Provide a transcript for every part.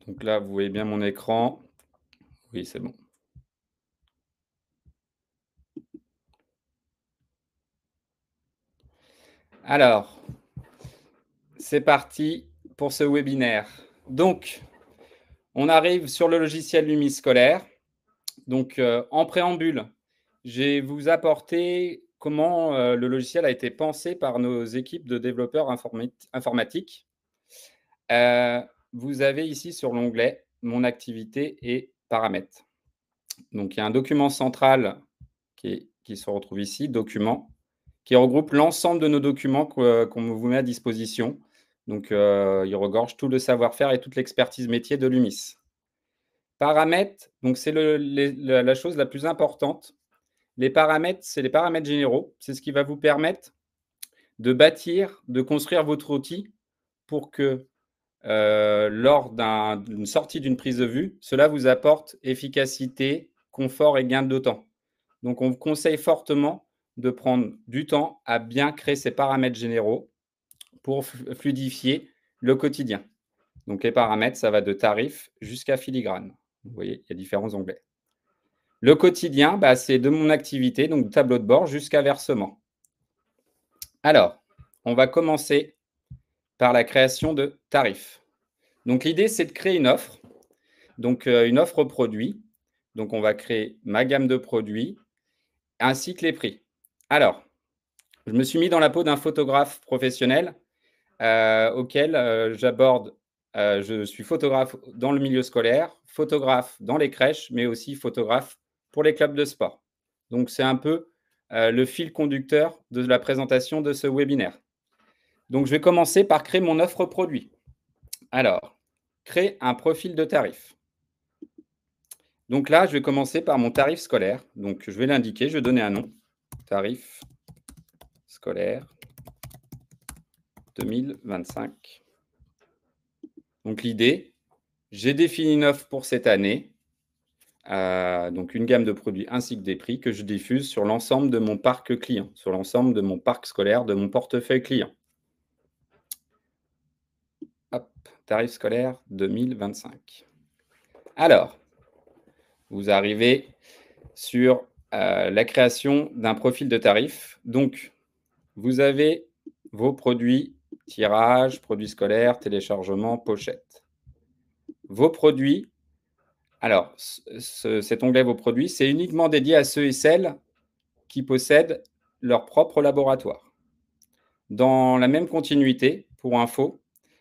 Donc là, vous voyez bien mon écran. Oui, c'est bon. Alors, c'est parti pour ce webinaire. Donc, on arrive sur le logiciel Lumis Scolaire. Donc, en préambule, je vais vous apporter comment le logiciel a été pensé par nos équipes de développeurs informatiques. Euh, Vous avez ici sur l'onglet Mon activité et paramètres. Donc, il y a un document central qui se retrouve ici, document, qui regroupe l'ensemble de nos documents qu'on vous met à disposition. Donc, il regorge tout le savoir-faire et toute l'expertise métier de Lumis. Paramètres, donc c'est la chose la plus importante. Les paramètres, c'est les paramètres généraux. C'est ce qui va vous permettre de bâtir, de construire votre outil pour que lors d'une sortie d'une prise de vue, cela vous apporte efficacité, confort et gain de temps. Donc, on vous conseille fortement de prendre du temps à bien créer ces paramètres généraux pour fluidifier le quotidien. Donc, les paramètres, ça va de tarif jusqu'à filigrane. Vous voyez, il y a différents onglets. Le quotidien, c'est de mon activité, donc tableau de bord jusqu'à versement. Alors, on va commencer par la création de tarifs. Donc, l'idée, c'est de créer une offre. Donc, une offre produit. Donc, on va créer ma gamme de produits ainsi que les prix. Alors, je me suis mis dans la peau d'un photographe professionnel auquel j'aborde. Je suis photographe dans le milieu scolaire, photographe dans les crèches, mais aussi photographe pour les clubs de sport. Donc, c'est un peu le fil conducteur de la présentation de ce webinaire. Donc, je vais commencer par créer mon offre produit. Alors, créer un profil de tarif. Donc là, je vais commencer par mon tarif scolaire. Donc, je vais l'indiquer, je vais donner un nom. Tarif scolaire 2025. Donc, l'idée, j'ai défini une offre pour cette année, donc une gamme de produits ainsi que des prix que je diffuse sur l'ensemble de mon parc client, sur l'ensemble de mon parc scolaire, de mon portefeuille client. Hop, tarif scolaire 2025. Alors, vous arrivez sur la création d'un profil de tarif. Donc, vous avez vos produits, tirage, produits scolaires, téléchargement, pochette. Vos produits, alors cet onglet Vos produits, c'est uniquement dédié à ceux et celles qui possèdent leur propre laboratoire. Dans la même continuité, pour info,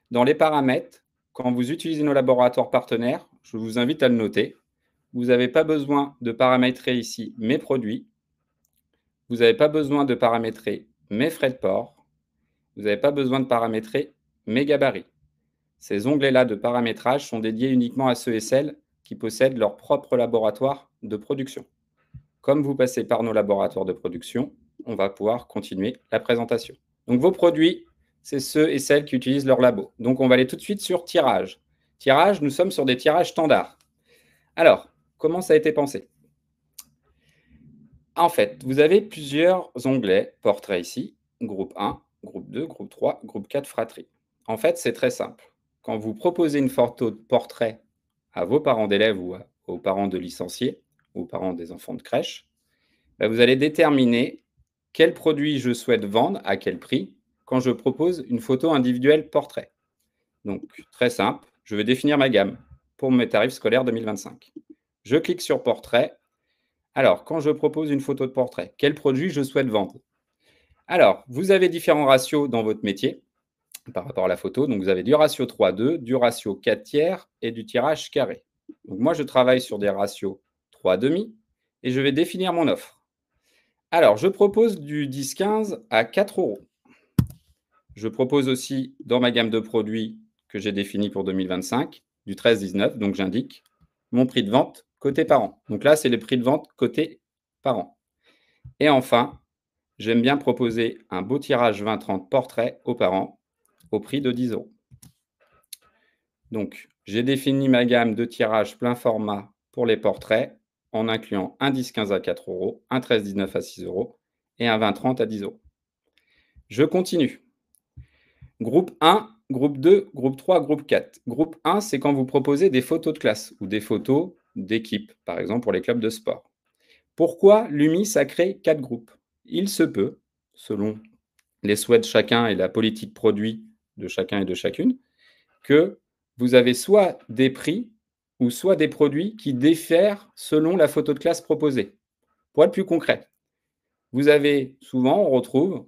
dans les paramètres, quand vous utilisez nos laboratoires partenaires, je vous invite à le noter, vous n'avez pas besoin de paramétrer ici mes produits, vous n'avez pas besoin de paramétrer mes frais de port, vous n'avez pas besoin de paramétrer mes gabarits. Ces onglets-là de paramétrage sont dédiés uniquement à ceux et celles qui possèdent leur propre laboratoire de production. Comme vous passez par nos laboratoires de production, on va pouvoir continuer la présentation. Donc, vos produits, c'est ceux et celles qui utilisent leur labo. Donc, on va aller tout de suite sur tirage. Tirage, nous sommes sur des tirages standards. Alors, comment ça a été pensé? En fait, vous avez plusieurs onglets, portrait ici, groupe 1, groupe 2, groupe 3, groupe 4, fratrie. En fait, c'est très simple. Quand vous proposez une photo de portrait à vos parents d'élèves ou aux parents de licenciés, ou aux parents des enfants de crèche, vous allez déterminer quel produit je souhaite vendre, à quel prix, quand je propose une photo individuelle portrait. Donc, très simple, je vais définir ma gamme pour mes tarifs scolaires 2025. Je clique sur portrait. Alors, quand je propose une photo de portrait, quel produit je souhaite vendre? Alors, vous avez différents ratios dans votre métier par rapport à la photo. Donc, vous avez du ratio 3:2, du ratio 4 tiers et du tirage carré. Donc, moi, je travaille sur des ratios 3,5 et je vais définir mon offre. Alors, je propose du 10-15 à 4 euros. Je propose aussi, dans ma gamme de produits que j'ai définie pour 2025, du 13-19. Donc, j'indique mon prix de vente côté parent. Donc là, c'est le prix de vente côté parent. Et enfin, j'aime bien proposer un beau tirage 20-30 portrait aux parents au prix de 10 euros. Donc, j'ai défini ma gamme de tirages plein format pour les portraits en incluant un 10-15 à 4 euros, un 13-19 à 6 euros et un 20-30 à 10 euros. Je continue. Groupe 1, groupe 2, groupe 3, groupe 4. Groupe 1, c'est quand vous proposez des photos de classe ou des photos d'équipe, par exemple pour les clubs de sport. Pourquoi l'UMIS a créé 4 groupes? Il se peut, selon les souhaits de chacun et la politique produit de chacun et de chacune, que vous avez soit des prix ou soit des produits qui diffèrent selon la photo de classe proposée. Pour être plus concret, vous avez souvent, on retrouve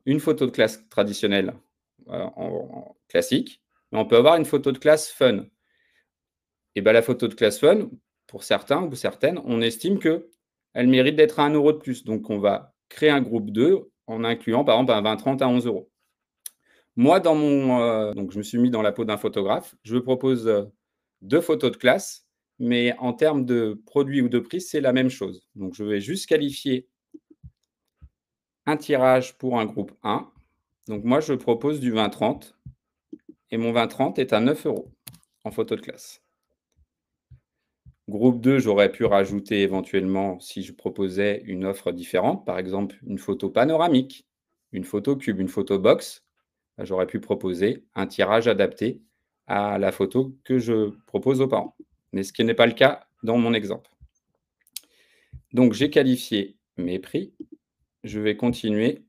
une photo de classe traditionnelle en classique, mais on peut avoir une photo de classe fun. Et ben, la photo de classe fun, pour certains ou certaines, on estime qu'elle mérite d'être à 1 € de plus. Donc, on va créer un groupe 2 en incluant, par exemple, un 20-30 à 11 €. Moi, donc je me suis mis dans la peau d'un photographe. Je propose 2 photos de classe, mais en termes de produits ou de prix, c'est la même chose. Donc, je vais juste qualifier un tirage pour un groupe 1. Donc, moi, je propose du 20-30 et mon 20-30 est à 9 € en photo de classe. Groupe 2, j'aurais pu rajouter éventuellement, si je proposais une offre différente, par exemple une photo panoramique, une photo cube, une photo box. J'aurais pu proposer un tirage adapté à la photo que je propose aux parents. Mais ce qui n'est pas le cas dans mon exemple. Donc, j'ai qualifié mes prix. Je vais continuer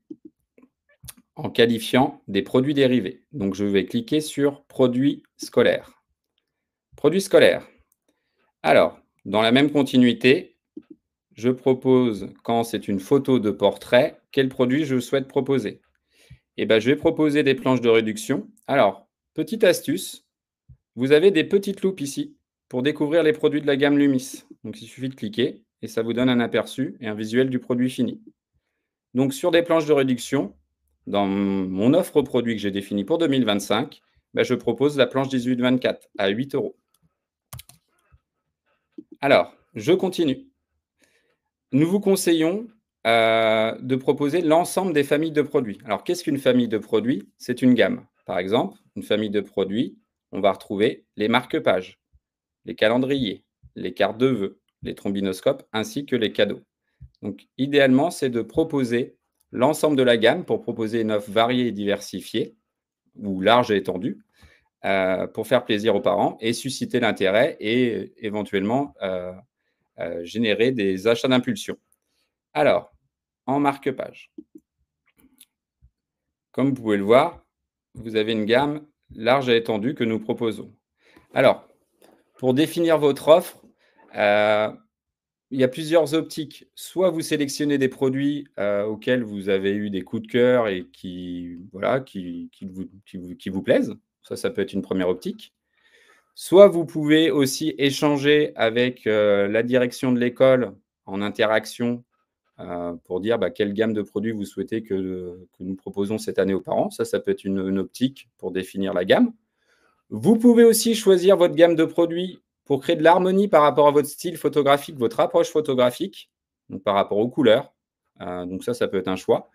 en qualifiant des produits dérivés. Donc, je vais cliquer sur produits scolaires. Produits scolaires. Alors, dans la même continuité, je propose, quand c'est une photo de portrait, quel produit je souhaite proposer. Eh ben, je vais proposer des planches de réduction. Alors, petite astuce, vous avez des petites loupes ici pour découvrir les produits de la gamme Lumis. Donc, il suffit de cliquer et ça vous donne un aperçu et un visuel du produit fini. Donc, sur des planches de réduction, dans mon offre produit que j'ai définie pour 2025, ben, je propose la planche 18-24 à 8 €. Alors, je continue. Nous vous conseillons de proposer l'ensemble des familles de produits. Alors, qu'est-ce qu'une famille de produits? C'est une gamme. Par exemple, une famille de produits, on va retrouver les marque-pages, les calendriers, les cartes de vœux, les trombinoscopes, ainsi que les cadeaux. Donc, idéalement, c'est de proposer l'ensemble de la gamme pour proposer une offre variée et diversifiée, ou large et étendue, pour faire plaisir aux parents et susciter l'intérêt et éventuellement générer des achats d'impulsion. Alors, en marque-page, comme vous pouvez le voir, vous avez une gamme large et étendue que nous proposons. Alors, pour définir votre offre, il y a plusieurs optiques. Soit vous sélectionnez des produits auxquels vous avez eu des coups de cœur et qui vous plaisent. Ça peut être une première optique. Soit vous pouvez aussi échanger avec la direction de l'école en interaction pour dire quelle gamme de produits vous souhaitez que nous proposons cette année aux parents. Ça peut être une optique pour définir la gamme. Vous pouvez aussi choisir votre gamme de produits pour créer de l'harmonie par rapport à votre style photographique, votre approche photographique, donc par rapport aux couleurs. Donc ça peut être un choix.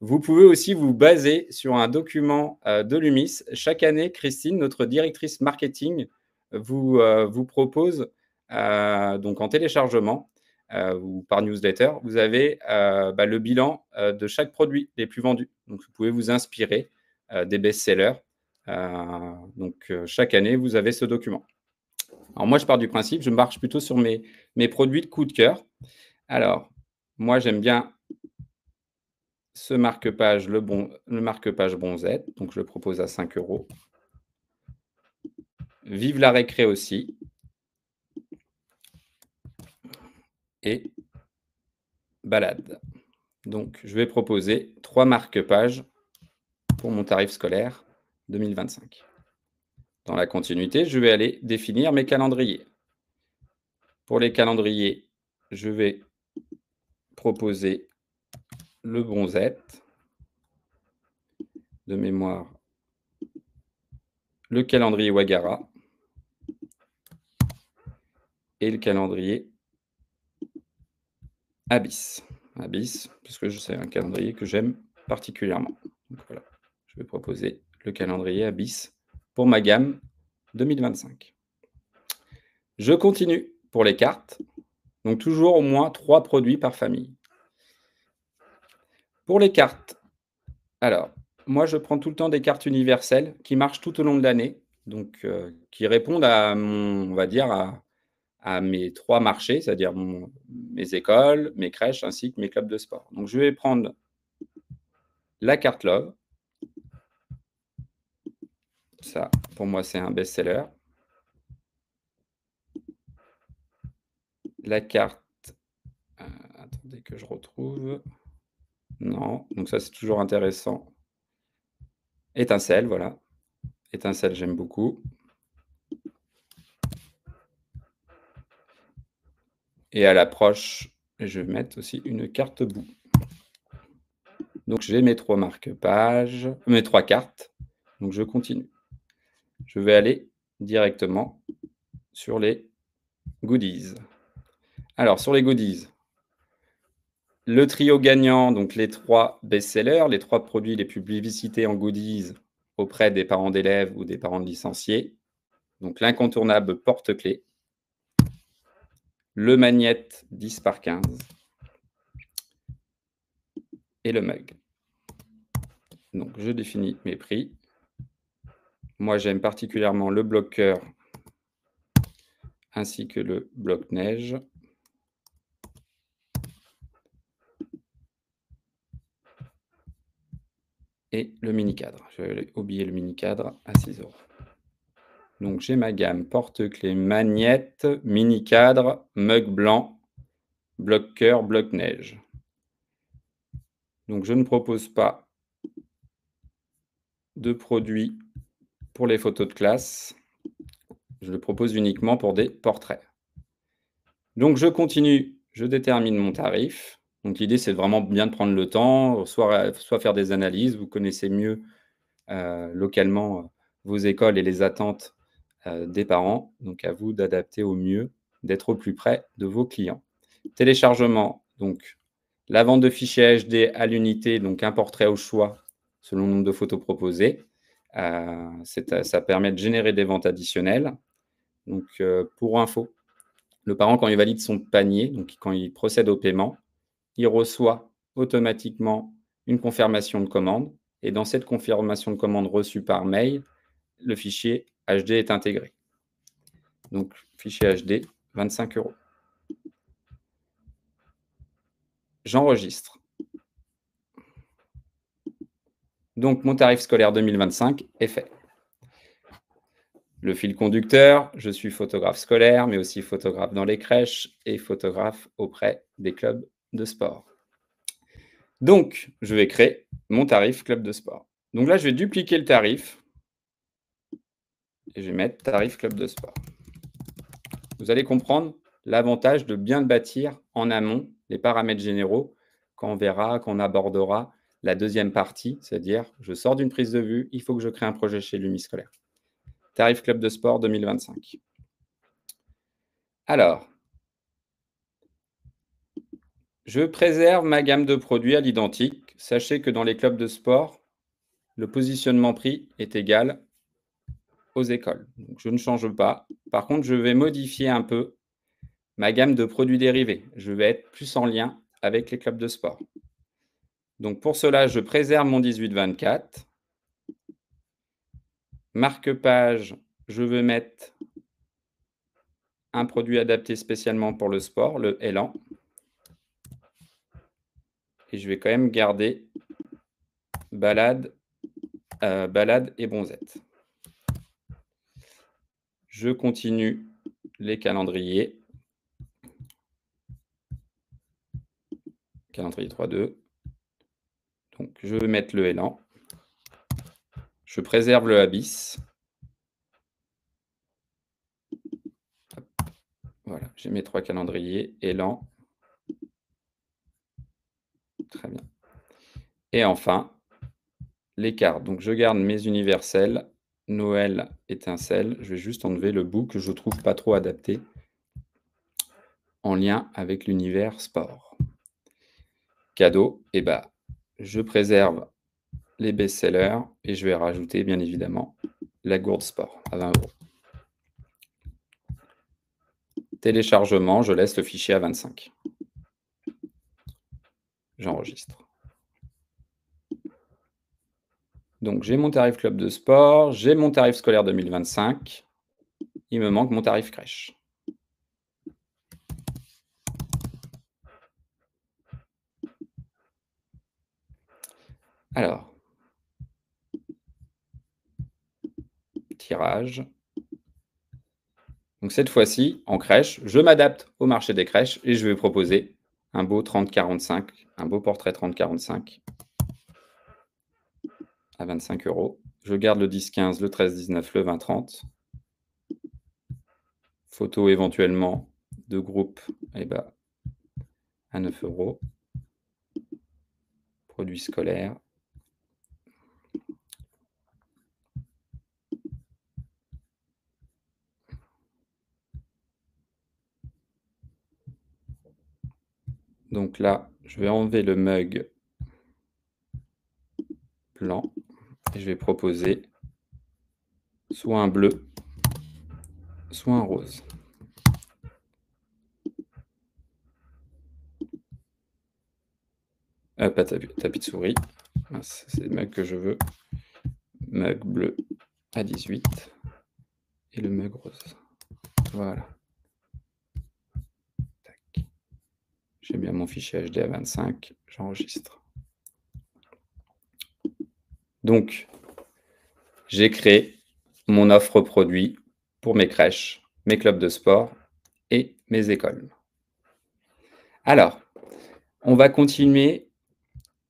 Vous pouvez aussi vous baser sur un document de l'UMIS. Chaque année, Christine, notre directrice marketing, vous propose, donc en téléchargement ou par newsletter, vous avez le bilan de chaque produit les plus vendus. Donc, vous pouvez vous inspirer des best-sellers. Donc, chaque année, vous avez ce document. Alors, moi, je pars du principe, je marche plutôt sur mes produits de coup de cœur. Alors, moi, j'aime bien ce marque-page, le marque-page Bronzette. Donc, je le propose à 5 €. Vive la récré aussi. Et balade. Donc, je vais proposer 3 marque-pages pour mon tarif scolaire 2025. Dans la continuité, je vais aller définir mes calendriers. Pour les calendriers, je vais proposer le Bronzette, de mémoire, le calendrier Wagara et le calendrier Abyss. Abyss, puisque c'est un calendrier que j'aime particulièrement. Donc voilà, je vais proposer le calendrier Abyss pour ma gamme 2025. Je continue pour les cartes. Donc toujours au moins 3 produits par famille. Pour les cartes, alors, moi, je prends tout le temps des cartes universelles qui marchent tout au long de l'année, donc qui répondent à mon on va dire à mes 3 marchés, c'est-à-dire mes écoles, mes crèches ainsi que mes clubs de sport. Donc je vais prendre la carte Love. Ça, pour moi, c'est un best-seller. La carte, attendez que je retrouve. Non, donc ça, c'est toujours intéressant. Étincelle, voilà. Étincelle, j'aime beaucoup. Et à l'approche, je vais mettre aussi une carte bout. Donc j'ai mes 3 marque-pages, mes 3 cartes. Donc je continue. Je vais aller directement sur les goodies. Alors sur les goodies, le trio gagnant, donc les 3 best-sellers, les 3 produits les plus plébiscités en goodies auprès des parents d'élèves ou des parents de licenciés. Donc l'incontournable porte-clés, le magnète 10 par 15 et le mug. Donc je définis mes prix. Moi, j'aime particulièrement le bloc-cœur ainsi que le bloc-neige. Et le mini-cadre. J'avais oublié le mini-cadre à 6 €. Donc j'ai ma gamme porte-clés, magnète, mini-cadre, mug blanc, bloc-cœur, bloc-neige. Donc je ne propose pas de produits pour les photos de classe. Je le propose uniquement pour des portraits. Donc je continue, je détermine mon tarif. Donc l'idée, c'est vraiment bien de prendre le temps, soit faire des analyses. Vous connaissez mieux localement vos écoles et les attentes des parents. Donc à vous d'adapter au mieux, d'être au plus près de vos clients. Téléchargement, donc la vente de fichiers HD à l'unité, donc un portrait au choix selon le nombre de photos proposées. Ça permet de générer des ventes additionnelles. Donc pour info, le parent, quand il valide son panier, donc quand il procède au paiement, il reçoit automatiquement une confirmation de commande. Et dans cette confirmation de commande reçue par mail, le fichier HD est intégré. Donc, fichier HD, 25 €. J'enregistre. Donc, mon tarif scolaire 2025 est fait. Le fil conducteur, je suis photographe scolaire, mais aussi photographe dans les crèches et photographe auprès des clubs de sport. Donc, je vais créer mon tarif club de sport. Donc là, je vais dupliquer le tarif et je vais mettre tarif club de sport. Vous allez comprendre l'avantage de bien le bâtir en amont, les paramètres généraux, quand on verra, quand on abordera la deuxième partie, c'est-à-dire je sors d'une prise de vue, il faut que je crée un projet chez l'Umiscolaire. Tarif club de sport 2025. Alors, je préserve ma gamme de produits à l'identique. Sachez que dans les clubs de sport, le positionnement prix est égal aux écoles. Donc, je ne change pas. Par contre, je vais modifier un peu ma gamme de produits dérivés. Je vais être plus en lien avec les clubs de sport. Donc pour cela, je préserve mon 18-24. Marque-page, je veux mettre un produit adapté spécialement pour le sport, le Élan. Et je vais quand même garder balade et bronzette. Je continue les calendriers. Calendrier 3-2. Donc je vais mettre le Élan. Je préserve le Abyss. Voilà, j'ai mes 3 calendriers. Élan. Très bien. Et enfin, les cartes. Donc je garde mes universels. Noël, étincelle. Je vais juste enlever le bout que je ne trouve pas trop adapté en lien avec l'univers sport. Cadeau, et bah, je préserve les best-sellers et je vais rajouter bien évidemment la gourde sport à 20 €. Téléchargement, je laisse le fichier à 25. J'enregistre. Donc, j'ai mon tarif club de sport, j'ai mon tarif scolaire 2025. Il me manque mon tarif crèche. Alors, tirage. Donc cette fois-ci, en crèche, je m'adapte au marché des crèches et je vais proposer un beau 30-45, un beau portrait 30-45 à 25 €. Je garde le 10-15, le 13-19, le 20-30. Photo éventuellement de groupe à 9 €. Produits scolaires. Donc là, je vais enlever le mug blanc et je vais proposer soit un bleu, soit un rose. Pas tapis de souris. C'est le mug que je veux. Mug bleu à 18 et le mug rose. Voilà. Tac. J'ai bien mon fichier HD à 25. J'enregistre. Donc, j'ai créé mon offre produit pour mes crèches, mes clubs de sport et mes écoles. Alors, on va continuer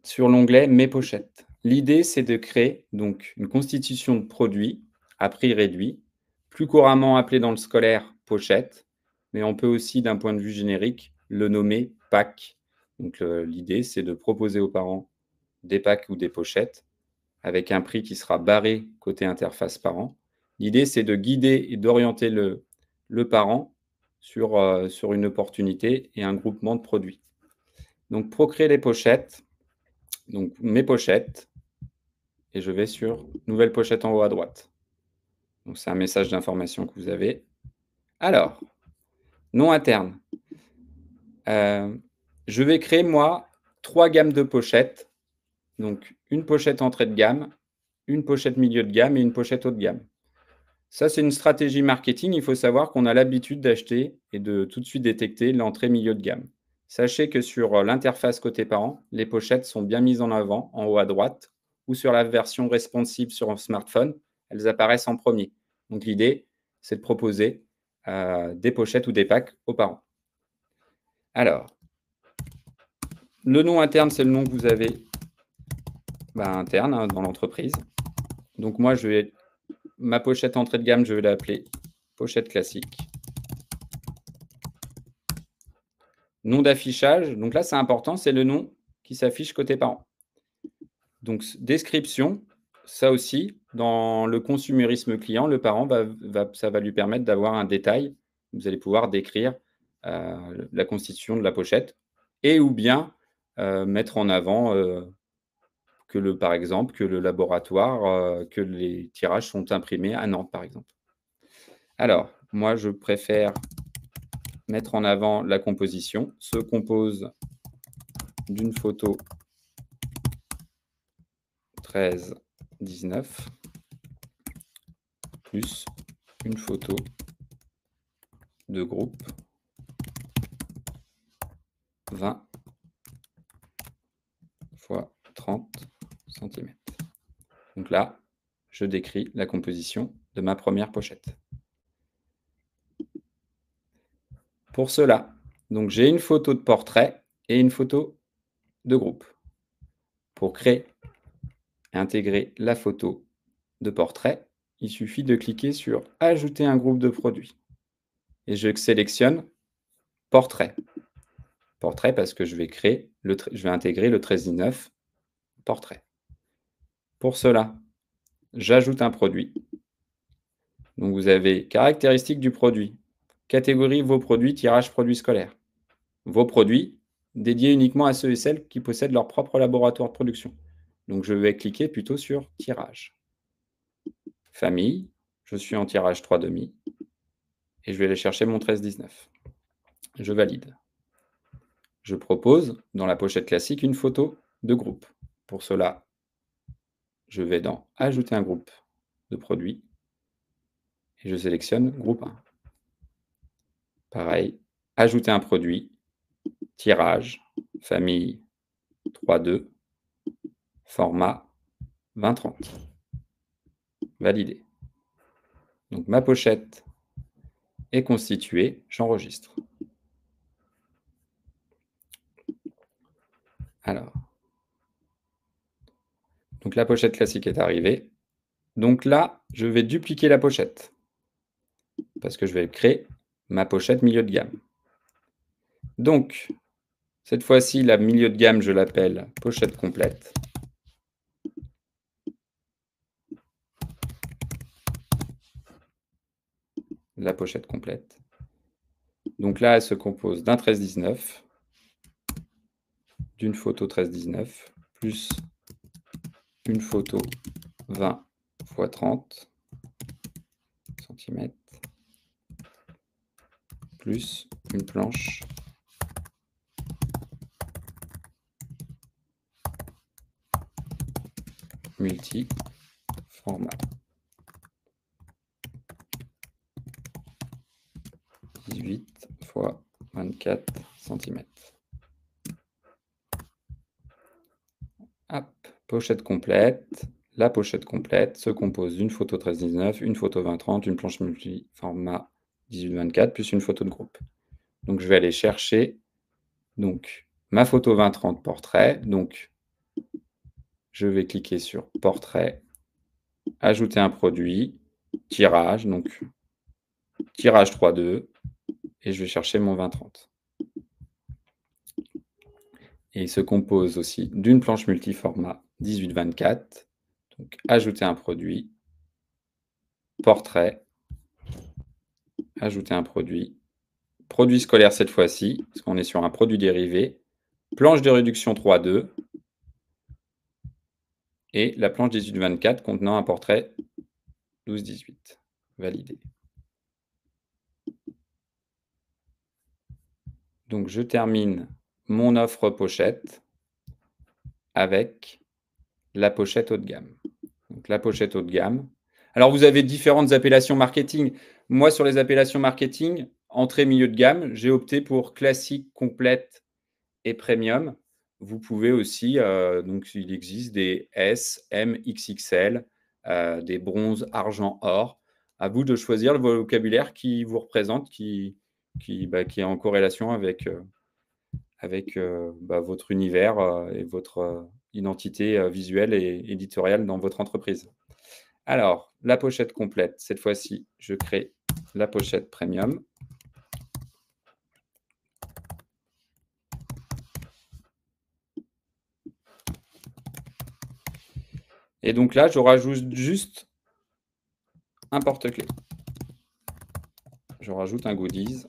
sur l'onglet Mes pochettes. L'idée, c'est de créer donc une constitution de produits à prix réduit, plus couramment appelé dans le scolaire pochette, mais on peut aussi, d'un point de vue générique, le nommer pack. Donc, l'idée, c'est de proposer aux parents des packs ou des pochettes avec un prix qui sera barré côté interface parent. L'idée, c'est de guider et d'orienter le parent sur une opportunité et un groupement de produits. Donc, pour créer les pochettes, donc mes pochettes, et je vais sur nouvelle pochette en haut à droite. Donc, c'est un message d'information que vous avez. Alors, nom interne. Je vais créer, moi, 3 gammes de pochettes. Donc, une pochette entrée de gamme, une pochette milieu de gamme et une pochette haut de gamme. Ça, c'est une stratégie marketing. Il faut savoir qu'on a l'habitude d'acheter et de tout de suite détecter l'entrée milieu de gamme. Sachez que sur l'interface côté parent, les pochettes sont bien mises en avant, en haut à droite, ou sur la version responsive sur un smartphone, elles apparaissent en premier. Donc l'idée, c'est de proposer des pochettes ou des packs aux parents. Alors, le nom interne, c'est le nom que vous avez interne dans l'entreprise. Donc moi, ma pochette entrée de gamme, je vais l'appeler pochette classique. Nom d'affichage, donc là, c'est important, c'est le nom qui s'affiche côté parent. Donc, description, ça aussi, dans le consumérisme client, le parent, ça va lui permettre d'avoir un détail. Vous allez pouvoir décrire la constitution de la pochette et ou bien mettre en avant par exemple, que le laboratoire, que les tirages sont imprimés à Nantes, par exemple. Alors, moi, je préfère mettre en avant la composition. Se compose d'une photo 13-19 plus une photo de groupe 20 x 30 cm. Donc là, je décris la composition de ma première pochette. Pour cela, donc j'ai une photo de portrait et une photo de groupe. Pour créer et intégrer la photo de portrait, il suffit de cliquer sur « Ajouter un groupe de produits » et je sélectionne « Portrait ». Portrait parce que je vais intégrer le 13-19 portrait. Pour cela, j'ajoute un produit. Donc vous avez caractéristiques du produit, catégorie vos produits, tirage produits scolaires. Vos produits dédiés uniquement à ceux et celles qui possèdent leur propre laboratoire de production. Donc je vais cliquer plutôt sur tirage. Famille, je suis en tirage 3,5 et je vais aller chercher mon 13-19. Je valide. Je propose dans la pochette classique une photo de groupe. Pour cela, je vais dans « Ajouter un groupe de produits » et je sélectionne « Groupe 1 ». Pareil, « Ajouter un produit », tirage, famille 3.2, format 20-30. Validé. Donc ma pochette est constituée, j'enregistre. Alors, donc la pochette classique est arrivée. Donc là, je vais dupliquer la pochette parce que je vais créer ma pochette milieu de gamme. Donc, cette fois-ci, la milieu de gamme, je l'appelle pochette complète. La pochette complète. Donc là, elle se compose d'un 13-19, d'une photo 13-19, plus une photo 20 x 30 cm, plus une planche multi-format. 18 x 24 cm. Hop, pochette complète. La pochette complète se compose d'une photo 13-19, une photo 20-30, une planche multi-format 18-24, plus une photo de groupe. Donc, je vais aller chercher donc, ma photo 20-30 portrait. Donc, je vais cliquer sur portrait, ajouter un produit, tirage, donc tirage 3.2, et je vais chercher mon 20-30. Et il se compose aussi d'une planche multiformat 18-24, donc ajouter un produit, portrait, ajouter un produit, produit scolaire cette fois-ci, parce qu'on est sur un produit dérivé, planche de réduction 3.2, et la planche 18-24 contenant un portrait 12-18. Validé. Donc je termine mon offre pochette avec la pochette haut de gamme. Donc la pochette haut de gamme. Alors vous avez différentes appellations marketing. Moi, sur les appellations marketing, entrée milieu de gamme, j'ai opté pour classique, complète et premium. Vous pouvez aussi, donc il existe des S, M, XXL, des bronzes, argent, or. À vous de choisir le vocabulaire qui vous représente, qui est en corrélation avec votre univers et votre identité visuelle et éditoriale dans votre entreprise. Alors, la pochette complète, cette fois-ci, je crée la pochette premium. Et donc là, je rajoute juste un porte-clés. Je rajoute un goodies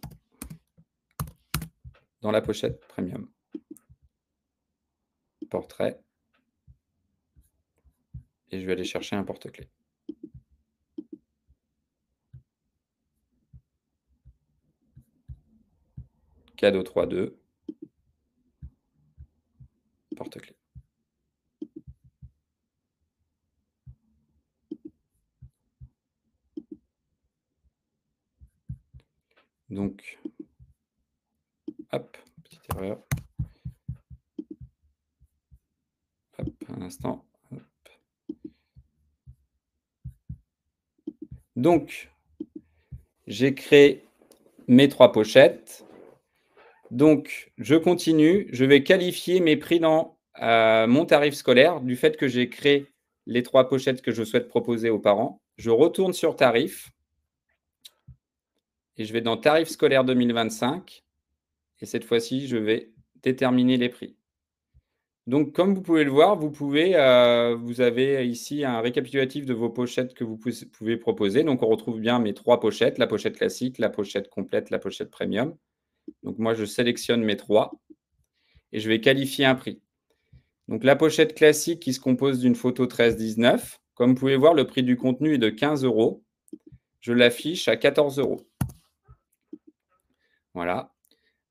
dans la pochette premium. Portrait. Et je vais aller chercher un porte-clés. Cadeau 3.2. Porte-clés. Donc, hop, petite erreur. Hop, un instant. Hop. Donc, j'ai créé mes 3 pochettes. Donc, je continue. Je vais qualifier mes prix dans mon tarif scolaire du fait que j'ai créé les 3 pochettes que je souhaite proposer aux parents. Je retourne sur tarif et je vais dans tarif scolaire 2025. Et cette fois-ci, je vais déterminer les prix. Donc, comme vous pouvez le voir, vous avez ici un récapitulatif de vos pochettes que vous pouvez proposer. Donc, on retrouve bien mes 3 pochettes, la pochette classique, la pochette complète, la pochette premium. Donc, moi, je sélectionne mes 3 et je vais qualifier un prix. Donc, la pochette classique qui se compose d'une photo 13-19. Comme vous pouvez voir, le prix du contenu est de 15 €. Je l'affiche à 14 €. Voilà.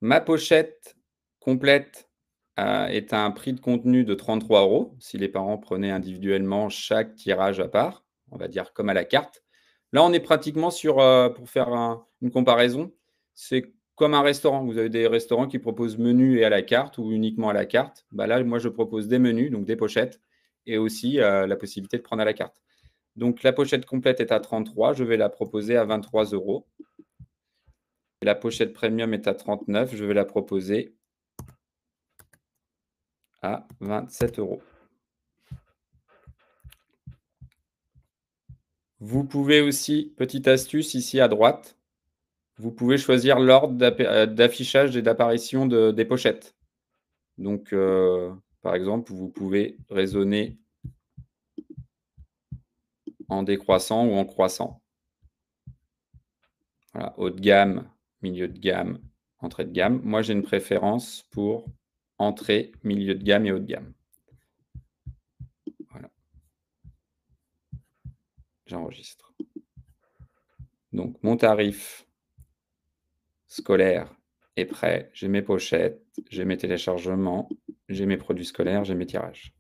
Ma pochette complète est à un prix de contenu de 33 € si les parents prenaient individuellement chaque tirage à part, on va dire comme à la carte. Là, on est pratiquement sur, pour faire une comparaison, c'est comme un restaurant. Vous avez des restaurants qui proposent menu et à la carte ou uniquement à la carte. Bah là, moi, je propose des menus, donc des pochettes et aussi, la possibilité de prendre à la carte. Donc la pochette complète est à 33, je vais la proposer à 23 €. La pochette premium est à 39, je vais la proposer à 27 €. Vous pouvez aussi, petite astuce ici à droite, vous pouvez choisir l'ordre d'affichage et d'apparition des pochettes. Donc, par exemple, vous pouvez raisonner en décroissant ou en croissant. Voilà, haut de gamme, milieu de gamme, entrée de gamme. Moi, j'ai une préférence pour entrée, milieu de gamme et haut de gamme. Voilà. J'enregistre. Donc, mon tarif scolaire est prêt. J'ai mes pochettes, j'ai mes téléchargements, j'ai mes produits scolaires, j'ai mes tirages.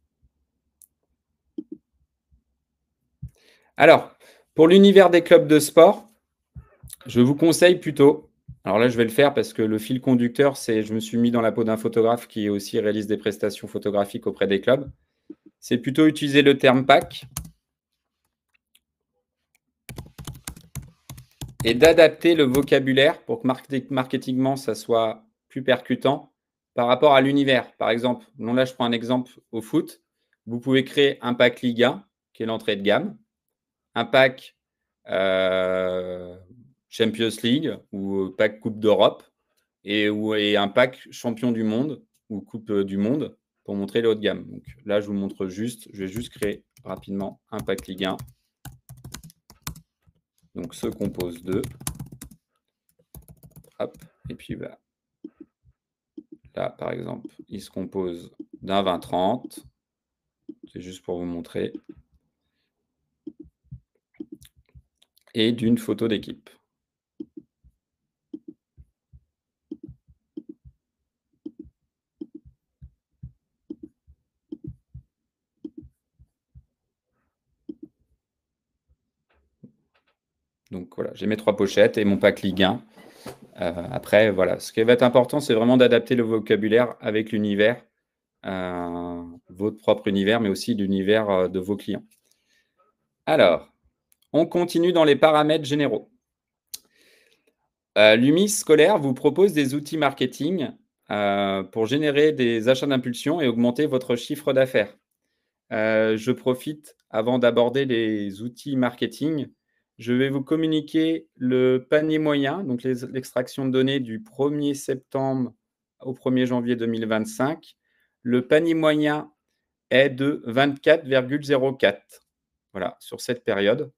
Alors, pour l'univers des clubs de sport, je vous conseille plutôt, alors là, je vais le faire parce que le fil conducteur, c'est je me suis mis dans la peau d'un photographe qui aussi réalise des prestations photographiques auprès des clubs. C'est plutôt utiliser le terme pack et d'adapter le vocabulaire pour que marketingement, ça soit plus percutant par rapport à l'univers. Par exemple, là, je prends un exemple au foot. Vous pouvez créer un pack Ligue 1, qui est l'entrée de gamme, un pack Champions League ou pack Coupe d'Europe et un pack Champion du Monde ou Coupe du Monde pour montrer le haut de gamme. Donc là, je vous montre juste, je vais juste créer rapidement un pack Ligue 1. Donc se compose de, hop, et puis là, par exemple, il se compose d'un 20-30. C'est juste pour vous montrer. Et d'une photo d'équipe. Donc voilà, j'ai mes 3 pochettes et mon pack Ligue 1. Après, voilà, ce qui va être important, c'est vraiment d'adapter le vocabulaire avec l'univers, votre propre univers, mais aussi l'univers de vos clients. Alors, on continue dans les paramètres généraux. L'UMIS scolaire vous propose des outils marketing pour générer des achats d'impulsion et augmenter votre chiffre d'affaires. Je profite, avant d'aborder les outils marketing, je vais vous communiquer le panier moyen, donc l'extraction de données du 1er septembre au 1er janvier 2025. Le panier moyen est de 24,04. Voilà, sur cette période,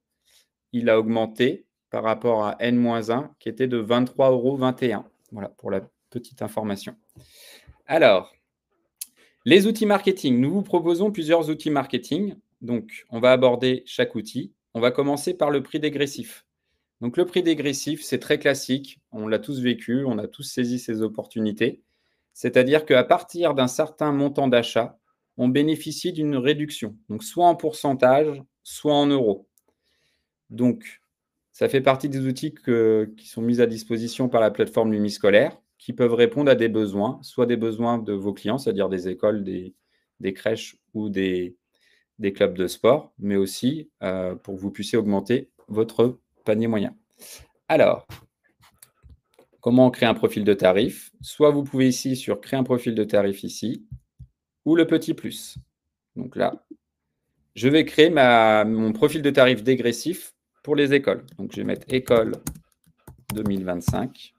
il a augmenté par rapport à N-1 qui était de 23,21 €. Voilà, pour la petite information. Alors, les outils marketing. Nous vous proposons plusieurs outils marketing. Donc, on va aborder chaque outil. On va commencer par le prix dégressif. Donc, le prix dégressif, c'est très classique. On l'a tous vécu, on a tous saisi ces opportunités. C'est-à-dire qu'à partir d'un certain montant d'achat, on bénéficie d'une réduction. Donc, soit en pourcentage, soit en euros. Donc, ça fait partie des outils qui sont mis à disposition par la plateforme Lumi Scolaire, qui peuvent répondre à des besoins, soit des besoins de vos clients, c'est-à-dire des écoles, des crèches ou des clubs de sport, mais aussi pour que vous puissiez augmenter votre panier moyen. Alors, comment on crée un profil de tarif? Soit vous pouvez ici sur créer un profil de tarif ici, ou le petit plus. Donc là, je vais créer mon profil de tarif dégressif pour les écoles. Donc je vais mettre école 2025.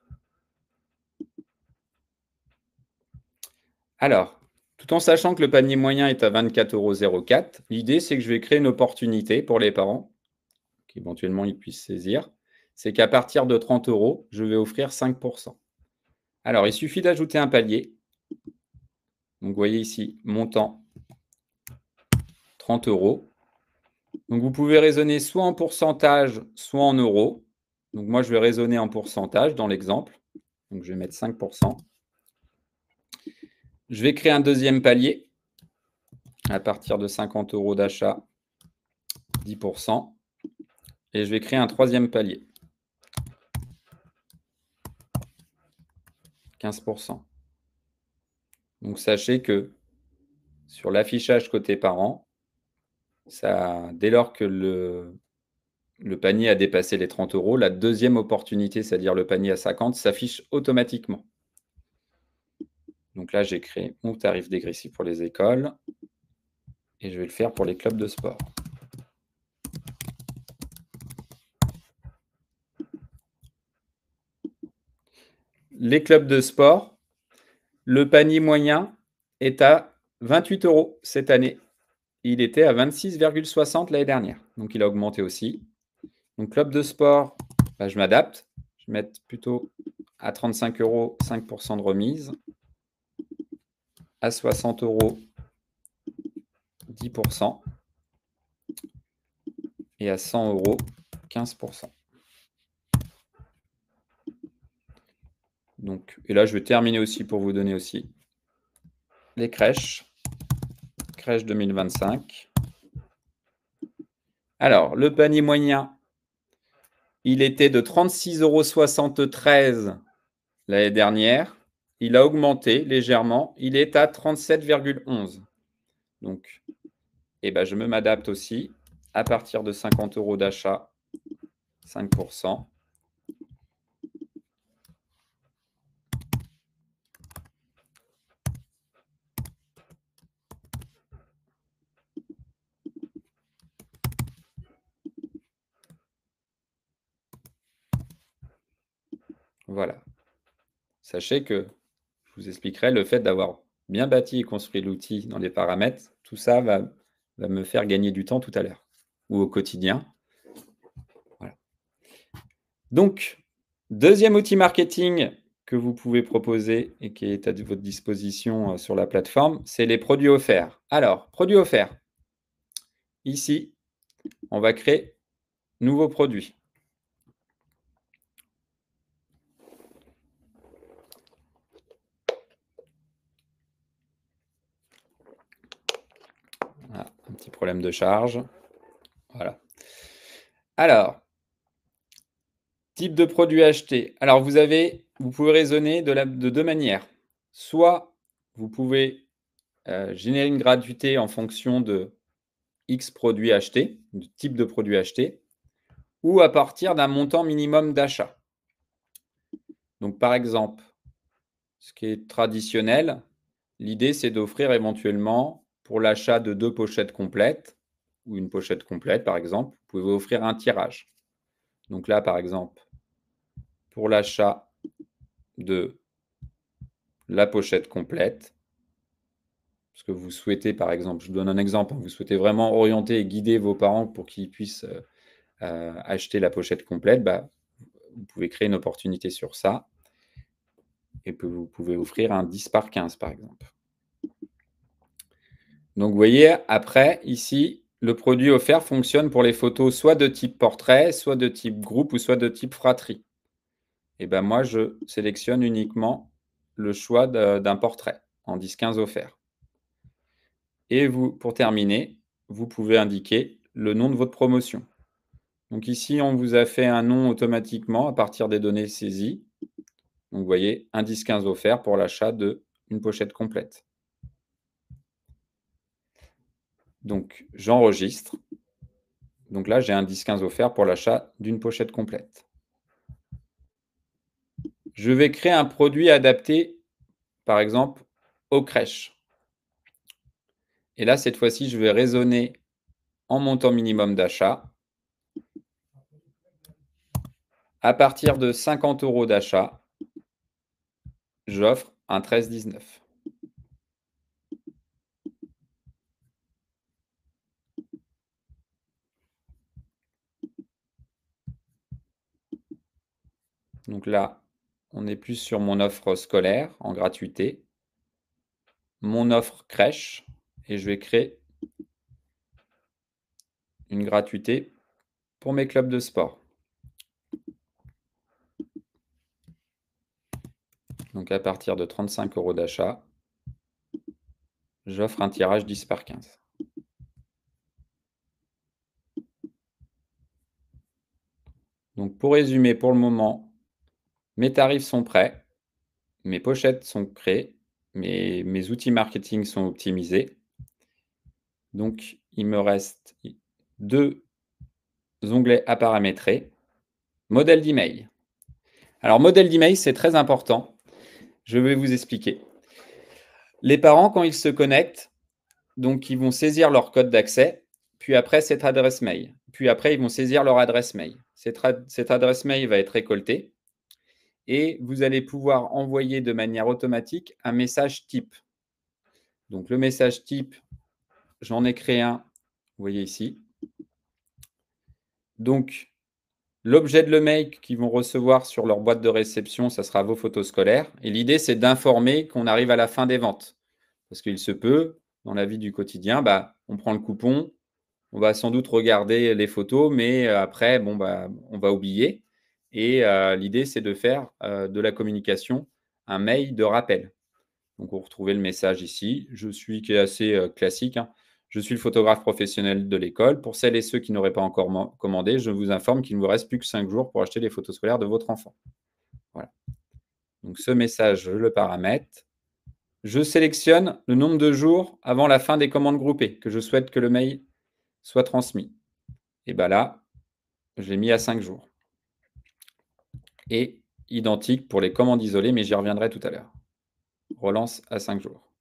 Alors, tout en sachant que le panier moyen est à 24,04 €, l'idée, c'est que je vais créer une opportunité pour les parents, qu'éventuellement ils puissent saisir. C'est qu'à partir de 30 €, je vais offrir 5%. Alors, il suffit d'ajouter un palier. Donc, vous voyez ici, montant 30 €. Donc, vous pouvez raisonner soit en pourcentage, soit en euros. Donc, moi, je vais raisonner en pourcentage dans l'exemple. Donc, je vais mettre 5%. Je vais créer un deuxième palier à partir de 50 € d'achat, 10%. Et je vais créer un troisième palier, 15%. Donc sachez que sur l'affichage côté parent, dès lors que le panier a dépassé les 30 €, la deuxième opportunité, c'est-à-dire le panier à 50, s'affiche automatiquement. Donc là, j'ai créé mon tarif dégressif pour les écoles et je vais le faire pour les clubs de sport. Les clubs de sport, le panier moyen est à 28 € cette année. Il était à 26,60 € l'année dernière. Donc, il a augmenté aussi. Donc, club de sport, je m'adapte. Je vais mettre plutôt à 35 €, 5% de remise. À 60 €, 10%. Et à 100 €, 15%. Donc, et là, je vais terminer aussi pour vous donner aussi les crèches. Crèche 2025. Alors, le panier moyen, il était de 36,73 € l'année dernière. Il a augmenté légèrement. Il est à 37,11 €. Donc, je m'adapte aussi. À partir de 50 € d'achat, 5%. Voilà. Sachez que je vous expliquerai le fait d'avoir bien bâti et construit l'outil dans les paramètres. Tout ça va me faire gagner du temps tout à l'heure ou au quotidien. Voilà. Donc, deuxième outil marketing que vous pouvez proposer et qui est à votre disposition sur la plateforme, c'est les produits offerts. Alors, produits offerts. Ici, on va créer nouveau produit. Voilà, un petit problème de charge. Voilà. Alors, type de produit acheté. Alors, vous pouvez raisonner de deux manières. Soit vous pouvez générer une gratuité en fonction de X produits achetés, du type de produit acheté, ou à partir d'un montant minimum d'achat. Donc, par exemple, ce qui est traditionnel, l'idée, c'est d'offrir éventuellement, pour l'achat de 2 pochettes complètes, ou une pochette complète, par exemple, vous pouvez offrir un tirage. Donc là, par exemple, pour l'achat de la pochette complète, parce que vous souhaitez, par exemple, je vous donne un exemple, vous souhaitez vraiment orienter et guider vos parents pour qu'ils puissent acheter la pochette complète, vous pouvez créer une opportunité sur ça et que vous pouvez offrir un 10 par 15, par exemple. Donc, vous voyez, après, ici, le produit offert fonctionne pour les photos soit de type portrait, soit de type groupe ou soit de type fratrie. Et moi, je sélectionne uniquement le choix d'un portrait en 10-15 offert. Et vous, pour terminer, vous pouvez indiquer le nom de votre promotion. Donc ici, on vous a fait un nom automatiquement à partir des données saisies. Donc vous voyez, un 10-15 offert pour l'achat d'une pochette complète. Donc j'enregistre. Donc là, j'ai un 10-15 offert pour l'achat d'une pochette complète. Je vais créer un produit adapté, par exemple, aux crèches. Et là, cette fois-ci, je vais raisonner en montant minimum d'achat. À partir de 50 € d'achat, j'offre un 13,19 €. Donc là, on est plus sur mon offre scolaire en gratuité, mon offre crèche, et je vais créer une gratuité pour mes clubs de sport. Donc à partir de 35 € d'achat, j'offre un tirage 10 par 15. Donc pour résumer, pour le moment, mes tarifs sont prêts, mes pochettes sont créées, mes outils marketing sont optimisés. Donc il me reste 2 onglets à paramétrer. Modèle d'email. Alors modèle d'email, c'est très important. Je vais vous expliquer. Les parents, quand ils se connectent, donc ils vont saisir leur code d'accès, puis après cette adresse mail. Puis après, ils vont saisir leur adresse mail. Cette adresse mail va être récoltée et vous allez pouvoir envoyer de manière automatique un message type. Donc le message type, j'en ai créé un, vous voyez ici. Donc l'objet de le mail qu'ils vont recevoir sur leur boîte de réception, ça sera vos photos scolaires. Et l'idée, c'est d'informer qu'on arrive à la fin des ventes. Parce qu'il se peut, dans la vie du quotidien, on prend le coupon, on va sans doute regarder les photos, mais après, on va oublier. Et l'idée, c'est de faire de la communication un mail de rappel. Donc, vous retrouvez le message ici. Qui est assez classique, hein. Je suis le photographe professionnel de l'école. Pour celles et ceux qui n'auraient pas encore commandé, je vous informe qu'il ne vous reste plus que 5 jours pour acheter les photos scolaires de votre enfant. Voilà. Donc, ce message, je le paramètre. Je sélectionne le nombre de jours avant la fin des commandes groupées que je souhaite que le mail soit transmis. Et bien là, je l'ai mis à 5 jours. Et identique pour les commandes isolées, mais j'y reviendrai tout à l'heure. Relance à 5 jours.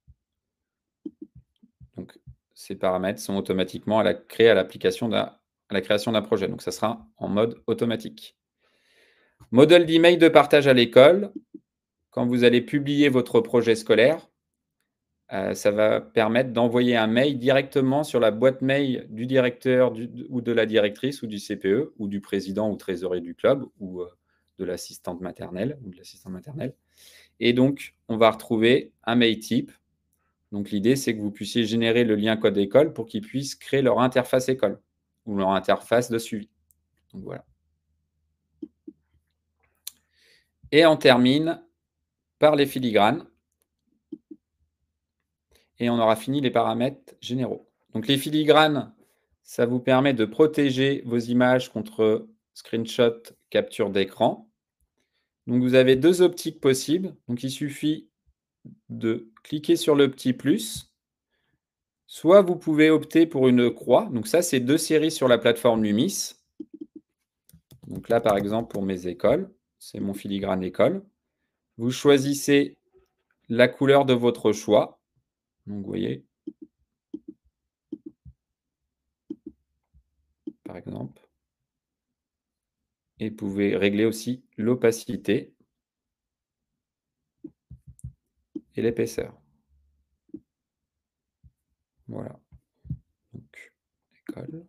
Donc, ces paramètres sont automatiquement créés à la création d'un projet. Donc, ça sera en mode automatique. Modèle d'email de partage à l'école. Quand vous allez publier votre projet scolaire, ça va permettre d'envoyer un mail directement sur la boîte mail du directeur ou de la directrice ou du CPE ou du président ou trésorier du club ou de l'assistante maternelle ou de l'assistant maternel. Et donc, on va retrouver un mail type. Donc, l'idée, c'est que vous puissiez générer le lien code école pour qu'ils puissent créer leur interface école ou leur interface de suivi. Donc, voilà. Et on termine par les filigranes. Et on aura fini les paramètres généraux. Donc, les filigranes, ça vous permet de protéger vos images contre screenshot, capture d'écran. Donc, vous avez 2 optiques possibles. Donc, il suffit de cliquer sur le petit plus. Soit vous pouvez opter pour une croix. Donc, ça, c'est 2 séries sur la plateforme Lumis. Donc là, par exemple, pour mes écoles, c'est mon filigrane école. Vous choisissez la couleur de votre choix. Donc, vous voyez, par exemple. Et vous pouvez régler aussi l'opacité et l'épaisseur. Voilà. Donc, école.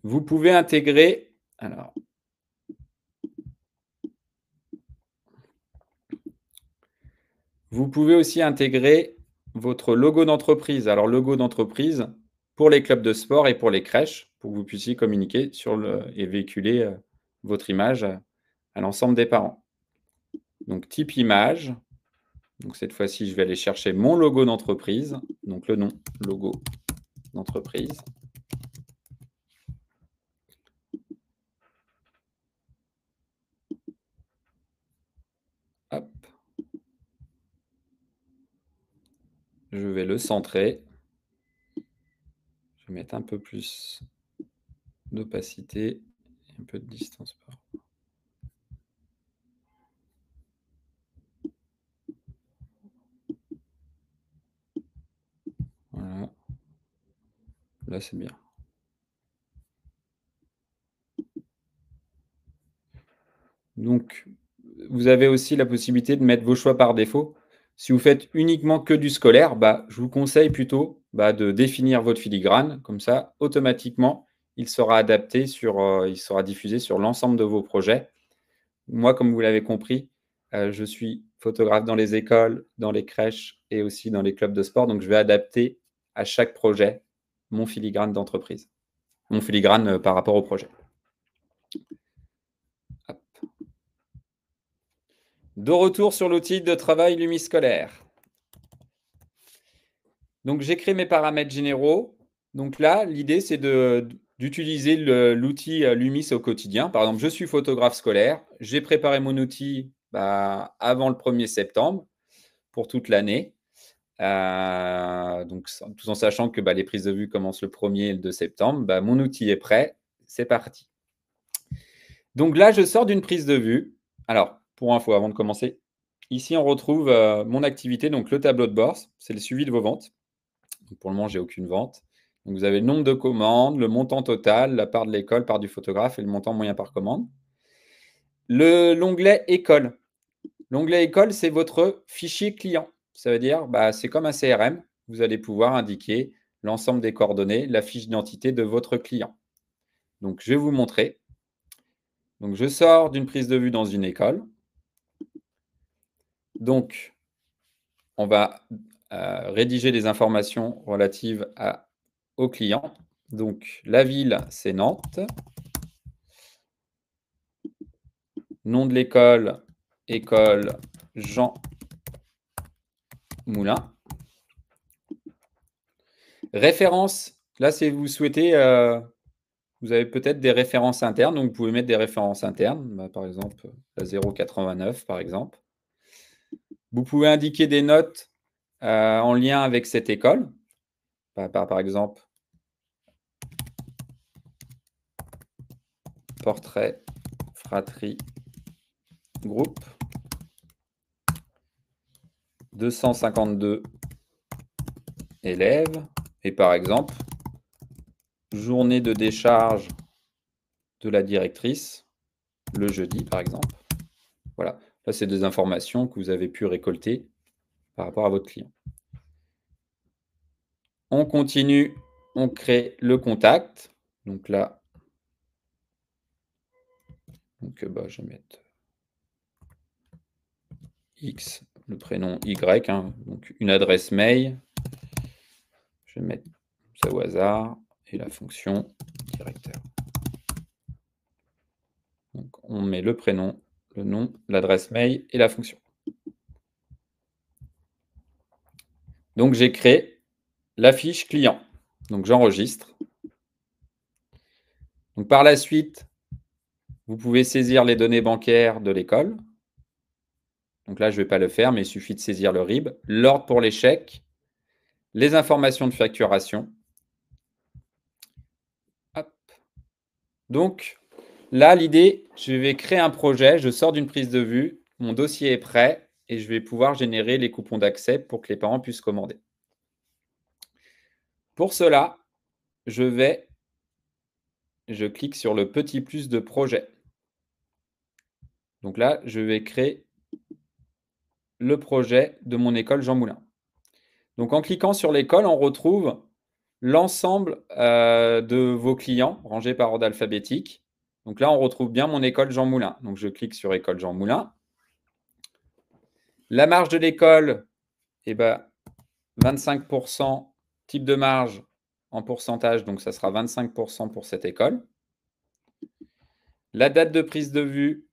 Vous pouvez intégrer. Alors, vous pouvez aussi intégrer votre logo d'entreprise. Alors, logo d'entreprise pour les clubs de sport et pour les crèches, pour que vous puissiez communiquer et véhiculer votre image à l'ensemble des parents. Donc, type image. Donc, cette fois-ci, je vais aller chercher mon logo d'entreprise. Donc, le nom, logo d'entreprise. Hop. Je vais le centrer. Je vais mettre un peu plus d'opacité et un peu de distance par. Voilà. Là, c'est bien. Donc, vous avez aussi la possibilité de mettre vos choix par défaut. Si vous faites uniquement que du scolaire, je vous conseille plutôt de définir votre filigrane. Comme ça, automatiquement, il sera adapté il sera diffusé sur l'ensemble de vos projets. Moi, comme vous l'avez compris, je suis photographe dans les écoles, dans les crèches et aussi dans les clubs de sport. Donc, je vais adapter à chaque projet mon filigrane d'entreprise. Mon filigrane par rapport au projet. Hop. De retour sur l'outil de travail Lumiscolaire. Donc, j'ai créé mes paramètres généraux. Donc là, l'idée, c'est d'utiliser l'outil Lumis au quotidien. Par exemple, je suis photographe scolaire. J'ai préparé mon outil avant le 1er septembre pour toute l'année. Donc, tout en sachant que les prises de vue commencent le 1er et le 2 septembre. Mon outil est prêt. C'est parti. Donc là, je sors d'une prise de vue. Alors, pour info, avant de commencer, ici, on retrouve mon activité, donc le tableau de bord. C'est le suivi de vos ventes. Donc, pour le moment, j'ai aucune vente. Donc, vous avez le nombre de commandes, le montant total, la part de l'école, part du photographe et le montant moyen par commande. L'onglet École. L'onglet École, c'est votre fichier client. Ça veut dire, c'est comme un CRM. Vous allez pouvoir indiquer l'ensemble des coordonnées, la fiche d'identité de votre client. Donc, je vais vous montrer. Donc, je sors d'une prise de vue dans une école. Donc, on va rédiger des informations relatives au client. Donc, la ville, c'est Nantes. Nom de l'école, école Jean Moulin. Référence, là, si vous souhaitez, vous avez peut-être des références internes, donc vous pouvez mettre des références internes, par exemple la 089, par exemple. Vous pouvez indiquer des notes en lien avec cette école, par exemple, portrait, fratrie, groupe, 252 élèves, et par exemple, journée de décharge de la directrice, le jeudi, par exemple. Voilà, là, c'est des informations que vous avez pu récolter par rapport à votre client. On continue, on crée le contact. Donc là, je vais mettre X, le prénom Y, donc une adresse mail. Je vais mettre ça au hasard et la fonction directeur. Donc, on met le prénom, le nom, l'adresse mail et la fonction. Donc, j'ai créé la fiche client. Donc, j'enregistre. Donc, par la suite, vous pouvez saisir les données bancaires de l'école. Donc là, je ne vais pas le faire, mais il suffit de saisir le RIB, l'ordre pour les chèques, les informations de facturation. Hop. Donc, là, l'idée, je vais créer un projet, je sors d'une prise de vue, mon dossier est prêt et je vais pouvoir générer les coupons d'accès pour que les parents puissent commander. Pour cela, je clique sur le petit plus de projet. Donc là, je vais créer le projet de mon école Jean Moulin. Donc en cliquant sur l'école, on retrouve l'ensemble de vos clients rangés par ordre alphabétique. Donc là, on retrouve bien mon école Jean Moulin. Donc je clique sur école Jean Moulin. La marge de l'école, 25%, type de marge en pourcentage, donc ça sera 25% pour cette école. La date de prise de vue,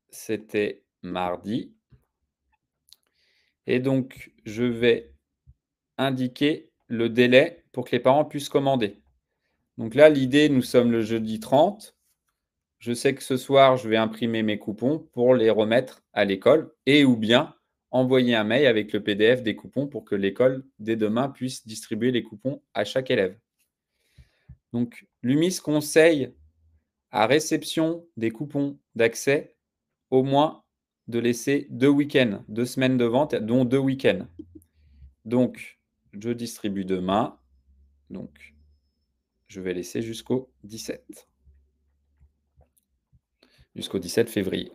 c'était mardi. Et donc, je vais indiquer le délai pour que les parents puissent commander. Donc là, l'idée, nous sommes le jeudi 30. Je sais que ce soir, je vais imprimer mes coupons pour les remettre à l'école et ou bien envoyer un mail avec le PDF des coupons pour que l'école, dès demain, puisse distribuer les coupons à chaque élève. Donc, Lumis conseille à réception des coupons d'accès au moins de laisser 2 week-ends, 2 semaines de vente, dont 2 week-ends. Donc, je distribue demain. Donc, je vais laisser jusqu'au 17. Jusqu'au 17 février.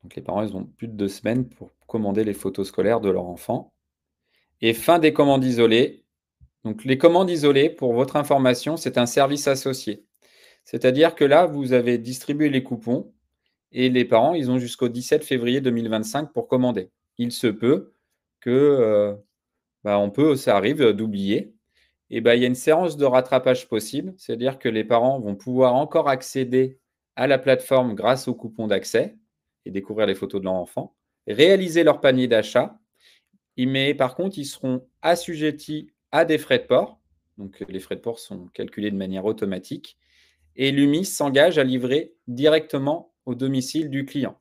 Donc, les parents, ils ont plus de 2 semaines pour commander les photos scolaires de leur enfant. Et fin des commandes isolées. Donc, les commandes isolées, pour votre information, c'est un service associé. C'est-à-dire que là, vous avez distribué les coupons et les parents, ils ont jusqu'au 17 février 2025 pour commander. Il se peut que ça arrive d'oublier. Et il y a une séance de rattrapage possible, c'est-à-dire que les parents vont pouvoir encore accéder à la plateforme grâce au coupon d'accès. et découvrir les photos de leur enfant, réaliser leur panier d'achat. Mais par contre, ils seront assujettis à des frais de port. Donc, les frais de port sont calculés de manière automatique. Et l'UMIS s'engage à livrer directement au domicile du client.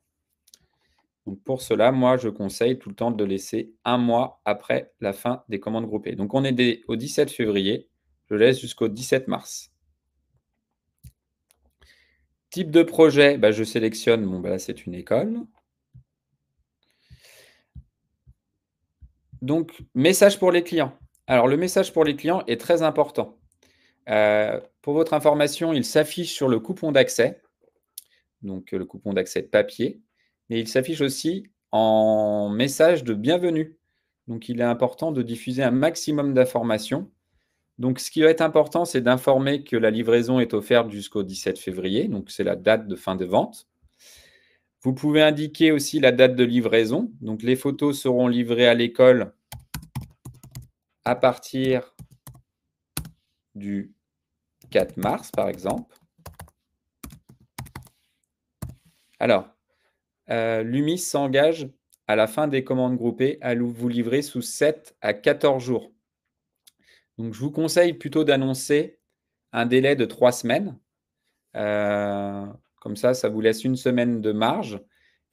Donc, pour cela, moi, je conseille tout le temps de le laisser 1 mois après la fin des commandes groupées. Donc, on est au 17 février. Je laisse jusqu'au 17 mars. Type de projet, bah, je sélectionne, bon, bah, là, c'est une école. Donc, message pour les clients. Alors, le message pour les clients est très important. Pour votre information, il s'affiche sur le coupon d'accès, donc le coupon d'accès papier, mais il s'affiche aussi en message de bienvenue. Donc, il est important de diffuser un maximum d'informations. Donc, ce qui va être important, c'est d'informer que la livraison est offerte jusqu'au 17 février, donc c'est la date de fin de vente. Vous pouvez indiquer aussi la date de livraison. Donc, les photos seront livrées à l'école à partir du 4 mars, par exemple. Alors, l'UMIS s'engage à la fin des commandes groupées à vous livrer sous 7 à 14 jours. Donc, je vous conseille plutôt d'annoncer un délai de 3 semaines. Comme ça vous laisse 1 semaine de marge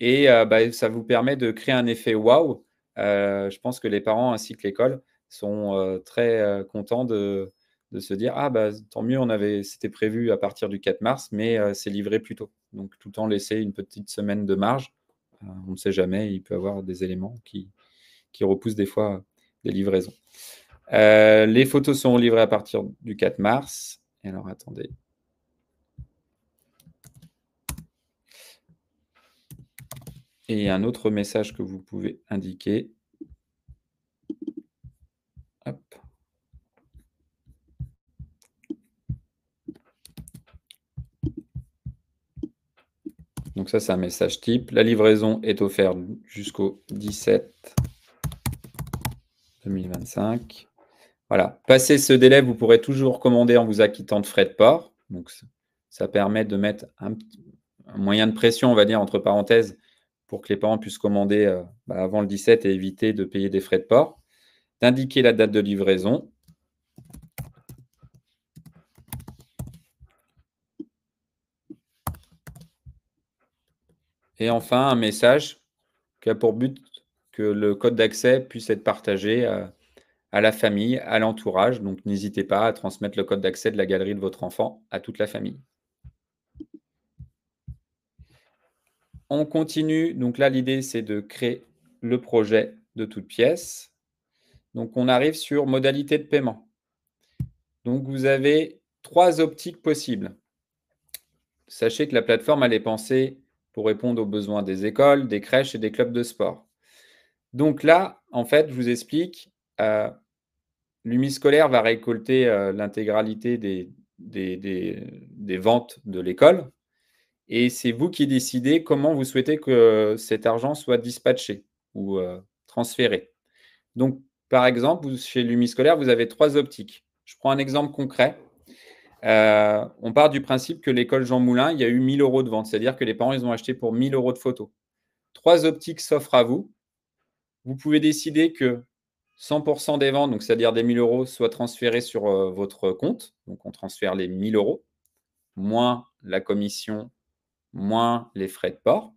et bah, ça vous permet de créer un effet waouh. Je pense que les parents ainsi que l'école sont très contents de se dire: «Ah bah, tant mieux, c'était prévu à partir du 4 mars, mais c'est livré plus tôt». Donc tout le temps laisser une petite semaine de marge. On ne sait jamais, il peut y avoir des éléments qui repoussent des fois les livraisons. Les photos seront livrées à partir du 4 mars. Et alors attendez. Et un autre message que vous pouvez indiquer. Hop. Donc ça, c'est un message type. La livraison est offerte jusqu'au 17 2025. Voilà. Passé ce délai, vous pourrez toujours commander en vous acquittant de frais de port. Donc ça permet de mettre un moyen de pression, on va dire, entre parenthèses, pour que les parents puissent commander avant le 17 et éviter de payer des frais de port. D'indiquer la date de livraison. Et enfin, un message qui a pour but que le code d'accès puisse être partagé à la famille, à l'entourage. Donc, n'hésitez pas à transmettre le code d'accès de la galerie de votre enfant à toute la famille. On continue. Donc là, l'idée, c'est de créer le projet de toute pièce. Donc, on arrive sur modalité de paiement. Donc, vous avez 3 optiques possibles. Sachez que la plateforme, elle est pensée pour répondre aux besoins des écoles, des crèches et des clubs de sport. Donc là, en fait, je vous explique, l'UMIS scolaire va récolter l'intégralité des ventes de l'école et c'est vous qui décidez comment vous souhaitez que cet argent soit dispatché ou transféré. Donc, par exemple, chez l'UMIS scolaire, vous avez 3 optiques. Je prends un exemple concret. On part du principe que l'école Jean Moulin, il y a eu 1 000 € de vente, c'est-à-dire que les parents, ils ont acheté pour 1 000 € de photos. 3 optiques s'offrent à vous. Vous pouvez décider que 100 % des ventes, donc c'est-à-dire des 1 000 € soient transférés sur votre compte. Donc, on transfère les 1 000 €, moins la commission, moins les frais de port.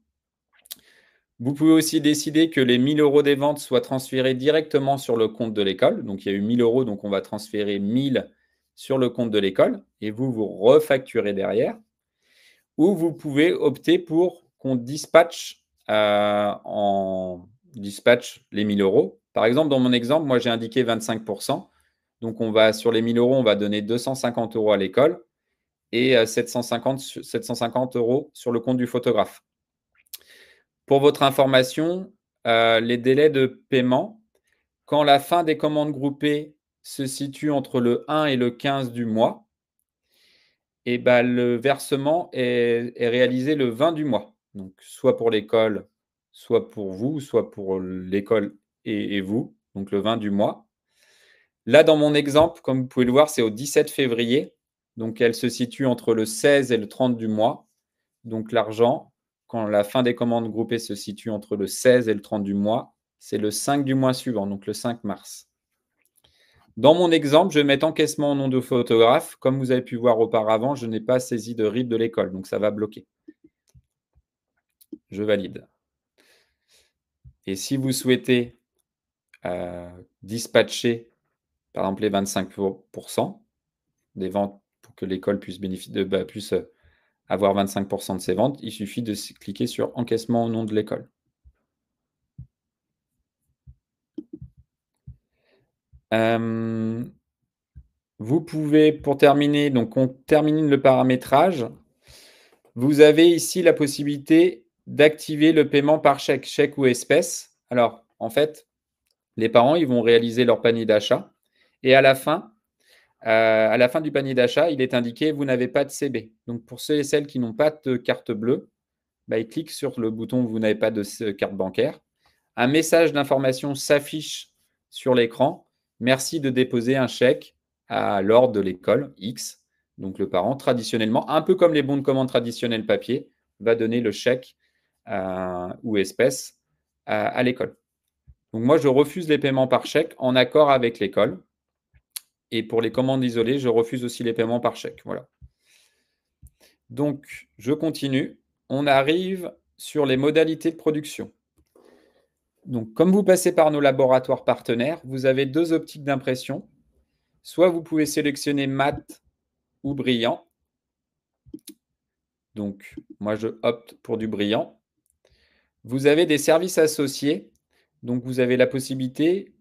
Vous pouvez aussi décider que les 1 000 € des ventes soient transférés directement sur le compte de l'école. Donc, il y a eu 1 000 €, donc on va transférer 1 000 sur le compte de l'école et vous refacturez derrière. Ou vous pouvez opter pour qu'on dispatche les 1 000 €. Par exemple, dans mon exemple, moi, j'ai indiqué 25 %. Donc, sur les 1 000 €, on va donner 250 € à l'école et 750 € sur le compte du photographe. Pour votre information, les délais de paiement, quand la fin des commandes groupées se situe entre le 1 et le 15 du mois, et bah, le versement est réalisé le 20 du mois. Donc, soit pour l'école, soit pour vous, soit pour l'école et vous, donc le 20 du mois. Là, dans mon exemple, comme vous pouvez le voir, c'est au 17 février. Donc, elle se situe entre le 16 et le 30 du mois. Donc, l'argent, quand la fin des commandes groupées se situe entre le 16 et le 30 du mois, c'est le 5 du mois suivant, donc le 5 mars. Dans mon exemple, je vais mettre encaissement au nom de photographe. Comme vous avez pu voir auparavant, je n'ai pas saisi de RIB de l'école, donc ça va bloquer. Je valide. Et si vous souhaitez dispatcher, par exemple, les 25% des ventes pour que l'école puisse avoir 25% de ses ventes, il suffit de cliquer sur encaissement au nom de l'école. Vous pouvez, pour terminer, donc on termine le paramétrage. Vous avez ici la possibilité d'activer le paiement par chèque, chèque ou espèce. Alors, en fait, les parents, ils vont réaliser leur panier d'achat et à la fin du panier d'achat, il est indiqué « Vous n'avez pas de CB ». Donc, pour ceux et celles qui n'ont pas de carte bleue, ils cliquent sur le bouton « Vous n'avez pas de carte bancaire ». Un message d'information s'affiche sur l'écran. Merci de déposer un chèque à l'ordre de l'école X. Donc, le parent, traditionnellement, un peu comme les bons de commande traditionnels papier, va donner le chèque ou espèce à l'école. Donc, moi, je refuse les paiements par chèque en accord avec l'école. Et pour les commandes isolées, je refuse aussi les paiements par chèque. Voilà. Donc, je continue. On arrive sur les modalités de production. Donc, comme vous passez par nos laboratoires partenaires, vous avez deux optiques d'impression. Soit vous pouvez sélectionner mat ou brillant. Donc, moi, je opte pour du brillant. Vous avez des services associés. Donc, vous avez la possibilité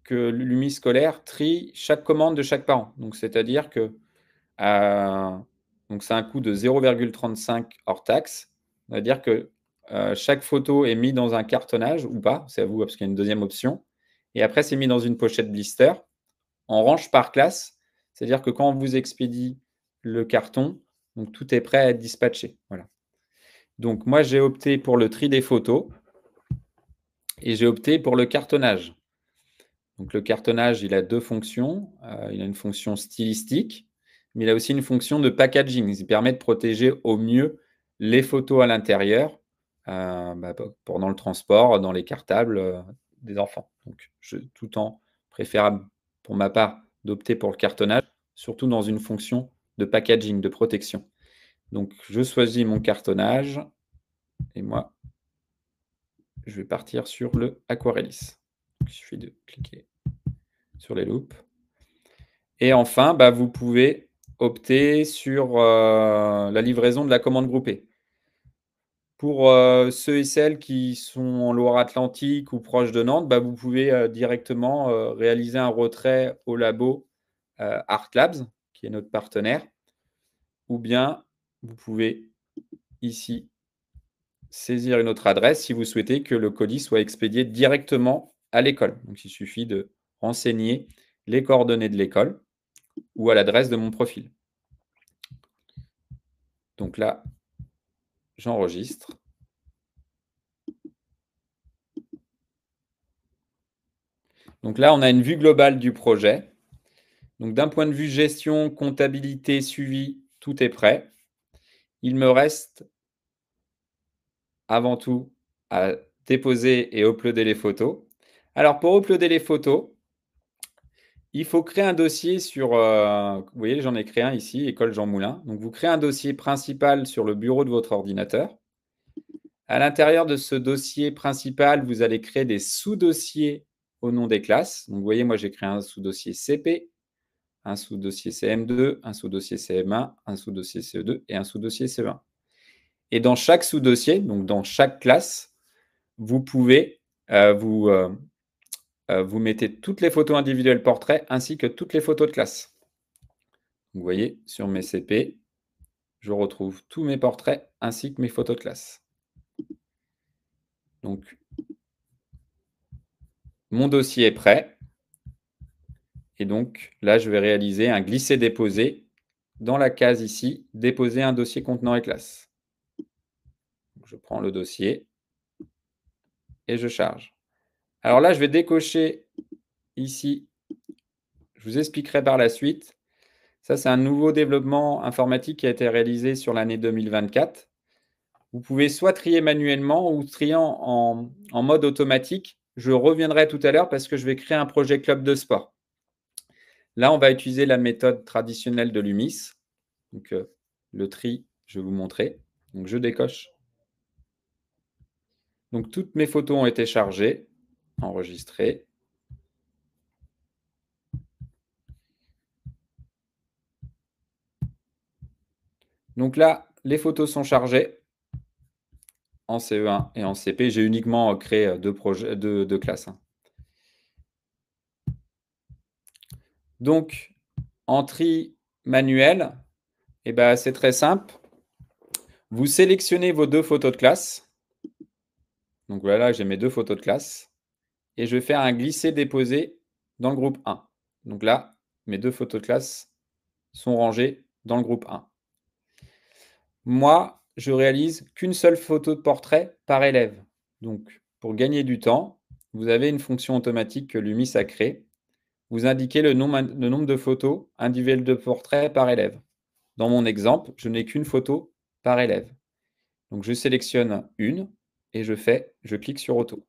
que l'UMI scolaire trie chaque commande de chaque parent. Donc, c'est-à-dire que c'est un coût de 0,35 hors taxe. C'est-à-dire que chaque photo est mise dans un cartonnage ou pas, c'est à vous parce qu'il y a une deuxième option. Et après, c'est mis dans une pochette blister en range par classe. C'est-à-dire que quand on vous expédie le carton, donc tout est prêt à être dispatché. Voilà. Donc moi, j'ai opté pour le tri des photos et j'ai opté pour le cartonnage. Donc le cartonnage, il a deux fonctions. Il a une fonction stylistique, mais il a aussi une fonction de packaging. Il permet de protéger au mieux les photos à l'intérieur pendant le transport, dans les cartables des enfants. Donc, tout en préférable, pour ma part, d'opter pour le cartonnage, surtout dans une fonction de packaging, de protection. Donc, je choisis mon cartonnage et moi, je vais partir sur le Aquarellis. Donc, il suffit de cliquer sur les loupes. Et enfin, vous pouvez opter sur la livraison de la commande groupée. Pour ceux et celles qui sont en Loire-Atlantique ou proches de Nantes, vous pouvez directement réaliser un retrait au labo Art Labs, qui est notre partenaire. Ou bien, vous pouvez ici saisir une autre adresse si vous souhaitez que le colis soit expédié directement à l'école. Donc, il suffit de renseigner les coordonnées de l'école ou à l'adresse de mon profil. Donc là, j'enregistre. Donc là, on a une vue globale du projet. Donc d'un point de vue gestion, comptabilité, suivi, tout est prêt. Il me reste avant tout à déposer et uploader les photos. Alors pour uploader les photos, il faut créer un dossier sur, vous voyez, j'en ai créé un ici, École Jean Moulin. Donc vous créez un dossier principal sur le bureau de votre ordinateur. À l'intérieur de ce dossier principal, vous allez créer des sous-dossiers au nom des classes. Donc vous voyez, moi j'ai créé un sous-dossier CP, un sous-dossier CM2, un sous-dossier CM1, un sous-dossier CE2 et un sous-dossier CE1. Et dans chaque sous-dossier, donc dans chaque classe, vous pouvez vous mettez toutes les photos individuelles portraits ainsi que toutes les photos de classe. Vous voyez, sur mes CP, je retrouve tous mes portraits ainsi que mes photos de classe. Donc, mon dossier est prêt. Et donc, là, je vais réaliser un glisser-déposer dans la case ici, déposer un dossier contenant les classes. Donc, je prends le dossier et je charge. Alors là, je vais décocher ici. Je vous expliquerai par la suite. Ça, c'est un nouveau développement informatique qui a été réalisé sur l'année 2024. Vous pouvez soit trier manuellement ou trier en mode automatique. Je reviendrai tout à l'heure parce que je vais créer un projet club de sport. Là, on va utiliser la méthode traditionnelle de l'UMIS. Donc, le tri, je vais vous montrer. Donc, je décoche. Donc, toutes mes photos ont été chargées, enregistrées. Donc là, les photos sont chargées en CE1 et en CP. J'ai uniquement créé deux classes. Donc, en tri manuel, eh ben, c'est très simple. Vous sélectionnez vos deux photos de classe. Donc voilà, j'ai mes deux photos de classe. Et je vais faire un glisser-déposer dans le groupe 1. Donc là, mes deux photos de classe sont rangées dans le groupe 1. Moi, je réalise qu'une seule photo de portrait par élève. Donc, pour gagner du temps, vous avez une fonction automatique que l'UMIS a créée. Vous indiquez le nombre de photos individuelles de portrait par élève. Dans mon exemple, je n'ai qu'une photo par élève. Donc, je sélectionne une et je clique sur Auto.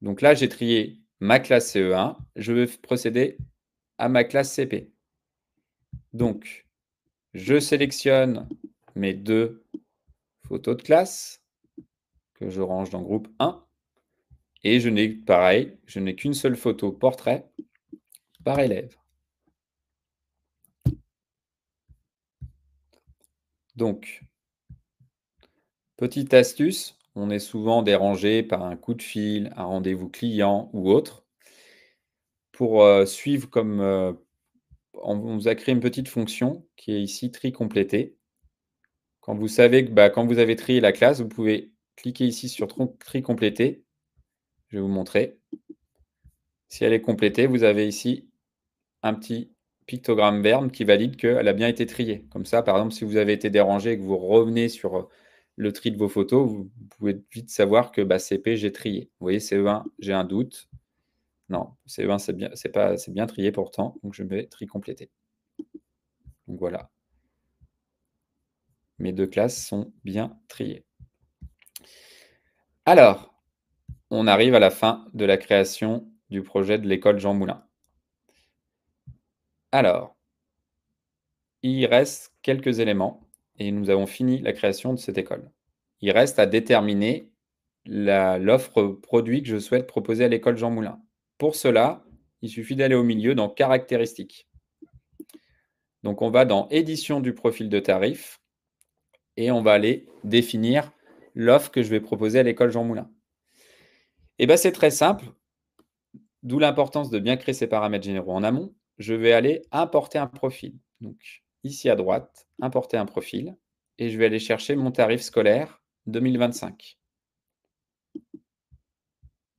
Donc là, j'ai trié ma classe CE1. Je vais procéder à ma classe CP. Donc, je sélectionne mes deux photos de classe que je range dans le groupe 1. Et je n'ai qu'une seule photo portrait par élève. Donc, petite astuce, on est souvent dérangé par un coup de fil, un rendez-vous client ou autre. Pour suivre on vous a créé une petite fonction qui est ici tri complété. Quand vous savez que quand vous avez trié la classe, vous pouvez cliquer ici sur tri complété. Je vais vous montrer. Si elle est complétée, vous avez ici un petit pictogramme vert qui valide qu'elle a bien été triée. Comme ça, par exemple, si vous avez été dérangé et que vous revenez sur le tri de vos photos, vous pouvez vite savoir que CP, j'ai trié. Vous voyez, CE1, j'ai un doute. Non, CE1, c'est bien trié pourtant. Donc, je mets tri complété. Donc, voilà. Mes deux classes sont bien triées. Alors, on arrive à la fin de la création du projet de l'école Jean Moulin. Alors, il reste quelques éléments et nous avons fini la création de cette école. Il reste à déterminer l'offre produit que je souhaite proposer à l'école Jean Moulin. Pour cela, il suffit d'aller au milieu dans caractéristiques. Donc, on va dans édition du profil de tarif et on va aller définir l'offre que je vais proposer à l'école Jean Moulin. Et bien, c'est très simple, d'où l'importance de bien créer ces paramètres généraux en amont. Je vais aller importer un profil. Donc, ici à droite, importer un profil et je vais aller chercher mon tarif scolaire 2025.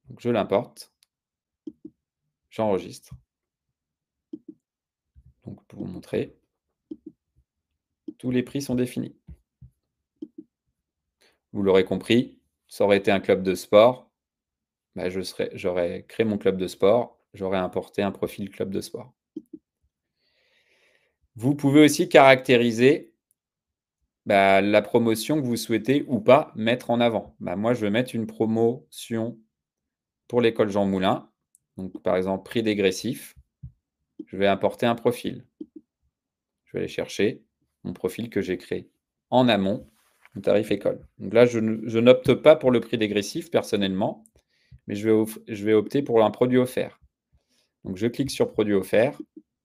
Donc, je l'importe, j'enregistre. Donc, pour vous montrer, tous les prix sont définis. Vous l'aurez compris, ça aurait été un club de sport. J'aurais créé mon club de sport, j'aurais importé un profil club de sport. Vous pouvez aussi caractériser la promotion que vous souhaitez ou pas mettre en avant. Moi, je vais mettre une promotion pour l'école Jean Moulin. Donc, par exemple, prix dégressif. Je vais importer un profil. Je vais aller chercher mon profil que j'ai créé en amont, le tarif école. Donc là, je n'opte pas pour le prix dégressif personnellement, mais je vais opter pour un produit offert. Donc, je clique sur produit offert,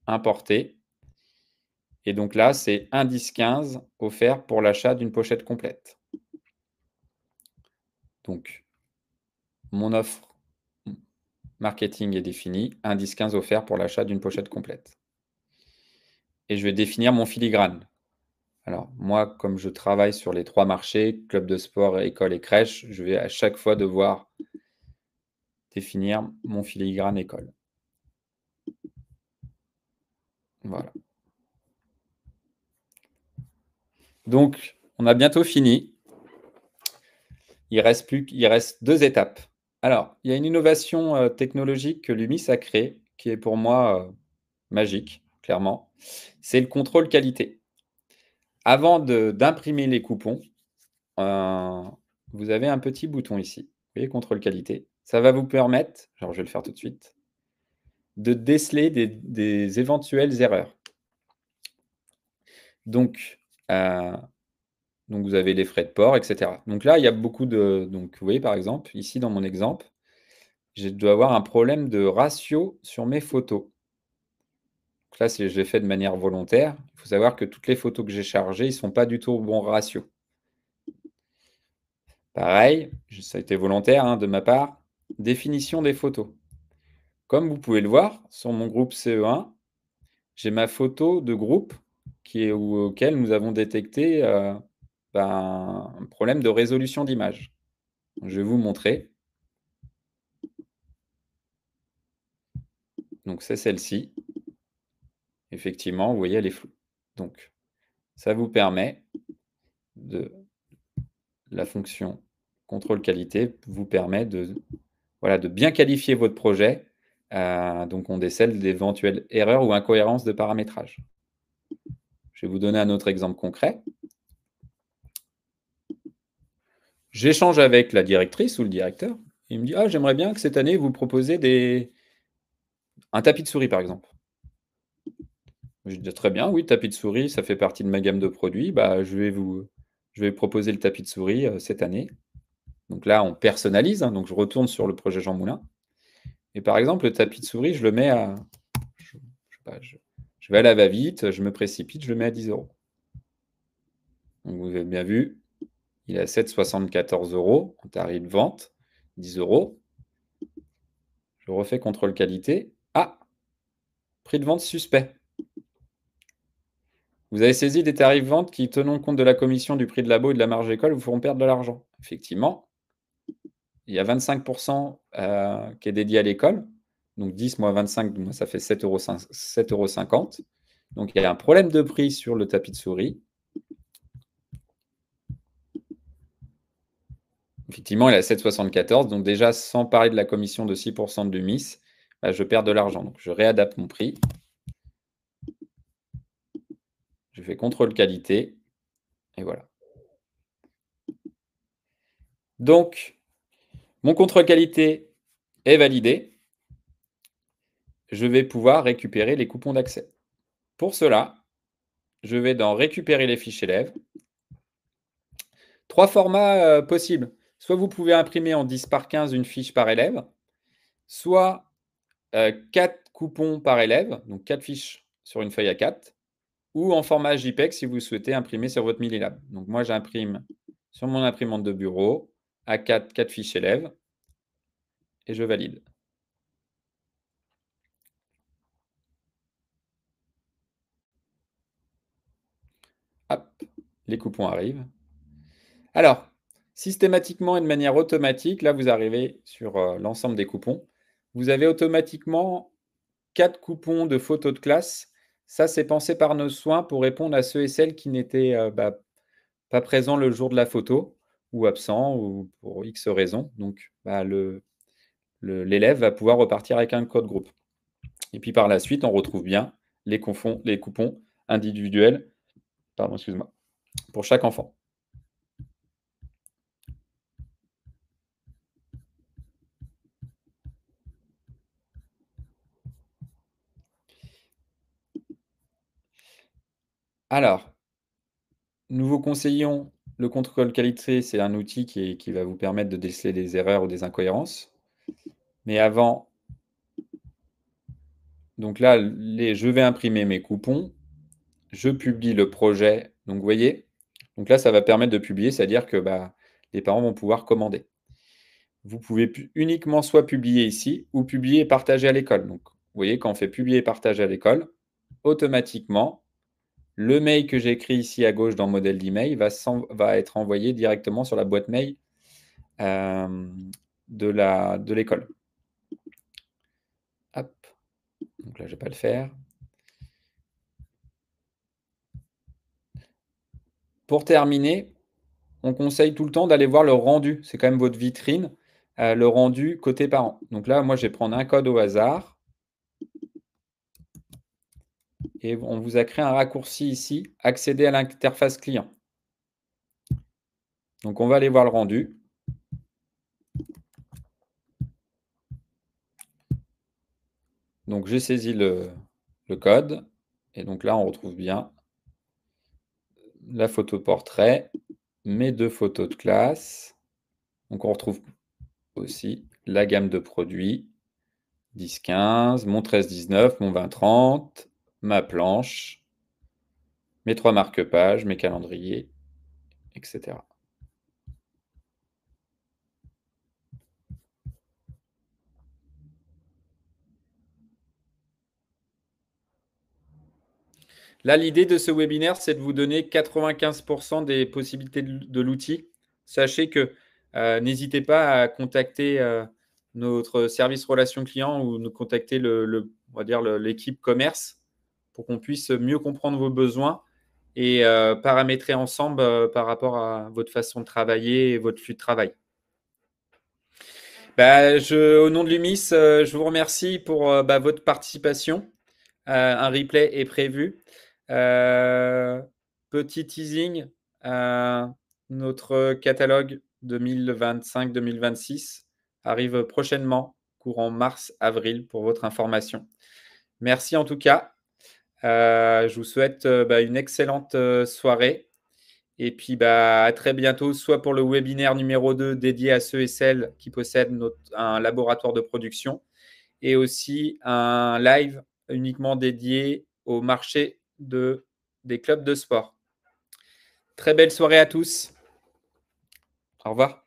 importer. Et donc là, c'est indice 15 offert pour l'achat d'une pochette complète. Donc, mon offre marketing est définie, indice 15 offert pour l'achat d'une pochette complète. Et je vais définir mon filigrane. Alors, moi, comme je travaille sur les 3 marchés, club de sport, école et crèche, je vais à chaque fois devoir définir mon filigrane école. Voilà. Donc, on a bientôt fini. Il reste 2 étapes. Alors, il y a une innovation technologique que l'UMIS a créée, qui est pour moi magique, clairement. C'est le contrôle qualité. Avant d'imprimer les coupons, vous avez un petit bouton ici. Vous voyez, contrôle qualité. Ça va vous permettre, alors je vais le faire tout de suite, de déceler des éventuelles erreurs. Donc, donc vous avez les frais de port, et cetera. Donc là, il y a beaucoup de donc vous voyez, par exemple, ici dans mon exemple, je dois avoir un problème de ratio sur mes photos. Donc là, je l'ai fait de manière volontaire. Il faut savoir que toutes les photos que j'ai chargées, ils ne sont pas du tout au bon ratio. Pareil, ça a été volontaire, hein, de ma part. Définition des photos. Comme vous pouvez le voir, sur mon groupe CE1, j'ai ma photo de groupe auquel nous avons détecté, un problème de résolution d'image. Je vais vous montrer. Donc c'est celle-ci. Effectivement, vous voyez, elle est floue. Donc ça vous permet la fonction contrôle qualité vous permet de, voilà, de bien qualifier votre projet. Donc on décèle d'éventuelles erreurs ou incohérences de paramétrage. Je vais vous donner un autre exemple concret. J'échange avec la directrice ou le directeur. Il me dit: «Ah, j'aimerais bien que cette année, vous proposiez un tapis de souris, par exemple». Je dis: «Très bien, oui, tapis de souris, ça fait partie de ma gamme de produits. Bah, je vais proposer le tapis de souris, cette année». Donc là, on personnalise, hein, donc je retourne sur le projet Jean Moulin et par exemple, le tapis de souris, je le mets à je sais pas, je vais à la va-vite, je me précipite, je le mets à 10 €. Donc vous avez bien vu, il est à 7,74 € en tarif de vente, 10 €. Je refais contrôle qualité. Ah! Prix de vente suspect. Vous avez saisi des tarifs vente qui, tenant compte de la commission, du prix de labo et de la marge école, vous feront perdre de l'argent. Effectivement, il y a 25 qui est dédié à l'école. Donc 10 moins 25, moi, ça fait 7,50 €. Donc il y a un problème de prix sur le tapis de souris. Effectivement, il est à 7,74 €. Donc déjà, sans parler de la commission de 6 de l'UMIS, bah, je perds de l'argent. Donc je réadapte mon prix. Je fais contrôle qualité. Et voilà. Donc, mon contrôle qualité est validé. Je vais pouvoir récupérer les coupons d'accès. Pour cela, je vais dans récupérer les fiches élèves. 3 formats possibles. Soit vous pouvez imprimer en 10 par 15 une fiche par élève, soit 4 coupons par élève, donc 4 fiches sur une feuille A4, ou en format JPEG si vous souhaitez imprimer sur votre Mililab. Donc moi, j'imprime sur mon imprimante de bureau, A4, 4 fiches élèves, et je valide. Hop, les coupons arrivent. Alors, systématiquement et de manière automatique, là, vous arrivez sur l'ensemble des coupons. Vous avez automatiquement 4 coupons de photos de classe. Ça, c'est pensé par nos soins pour répondre à ceux et celles qui n'étaient pas présents le jour de la photo ou absents ou pour X raisons. Donc, bah, l'élève va pouvoir repartir avec un code groupe. Et puis par la suite, on retrouve bien les coupons individuels, pardon, excuse-moi, pour chaque enfant. Alors, nous vous conseillons le contrôle qualité, c'est un outil qui va vous permettre de déceler des erreurs ou des incohérences. Mais avant, donc là, je vais imprimer mes coupons, je publie le projet. Donc vous voyez, donc là, ça va permettre de publier, c'est-à-dire que bah, les parents vont pouvoir commander. Vous pouvez uniquement soit publier ici ou publier et partager à l'école. Donc vous voyez, quand on fait publier et partager à l'école, automatiquement, le mail que j'écris ici à gauche dans modèle d'email va être envoyé directement sur la boîte mail de l'école. Hop, donc là, je ne vais pas le faire. Pour terminer, on conseille tout le temps d'aller voir le rendu. C'est quand même votre vitrine, le rendu côté parent. Donc là, moi, je vais prendre un code au hasard. Et on vous a créé un raccourci ici, accéder à l'interface client. Donc, on va aller voir le rendu. Donc, j'ai saisi le code. Et donc là, on retrouve bien la photo portrait, mes 2 photos de classe. Donc, on retrouve aussi la gamme de produits, 10-15, mon 13-19, mon 20-30, ma planche, mes 3 marque-pages, mes calendriers, etc. Là, l'idée de ce webinaire, c'est de vous donner 95% des possibilités de l'outil. Sachez que n'hésitez pas à contacter notre service relation client ou nous contacter on va dire l'équipe commerce pour qu'on puisse mieux comprendre vos besoins et paramétrer ensemble par rapport à votre façon de travailler et votre flux de travail. Au nom de l'UMIS, je vous remercie pour votre participation. Un replay est prévu. Petit teasing, notre catalogue 2025-2026 arrive prochainement, courant mars-avril, pour votre information. Merci en tout cas. Je vous souhaite une excellente soirée. Et puis, à très bientôt, soit pour le webinaire numéro 2 dédié à ceux et celles qui possèdent un laboratoire de production, et aussi un live uniquement dédié au marché des clubs de sport. Très belle soirée à tous. Au revoir.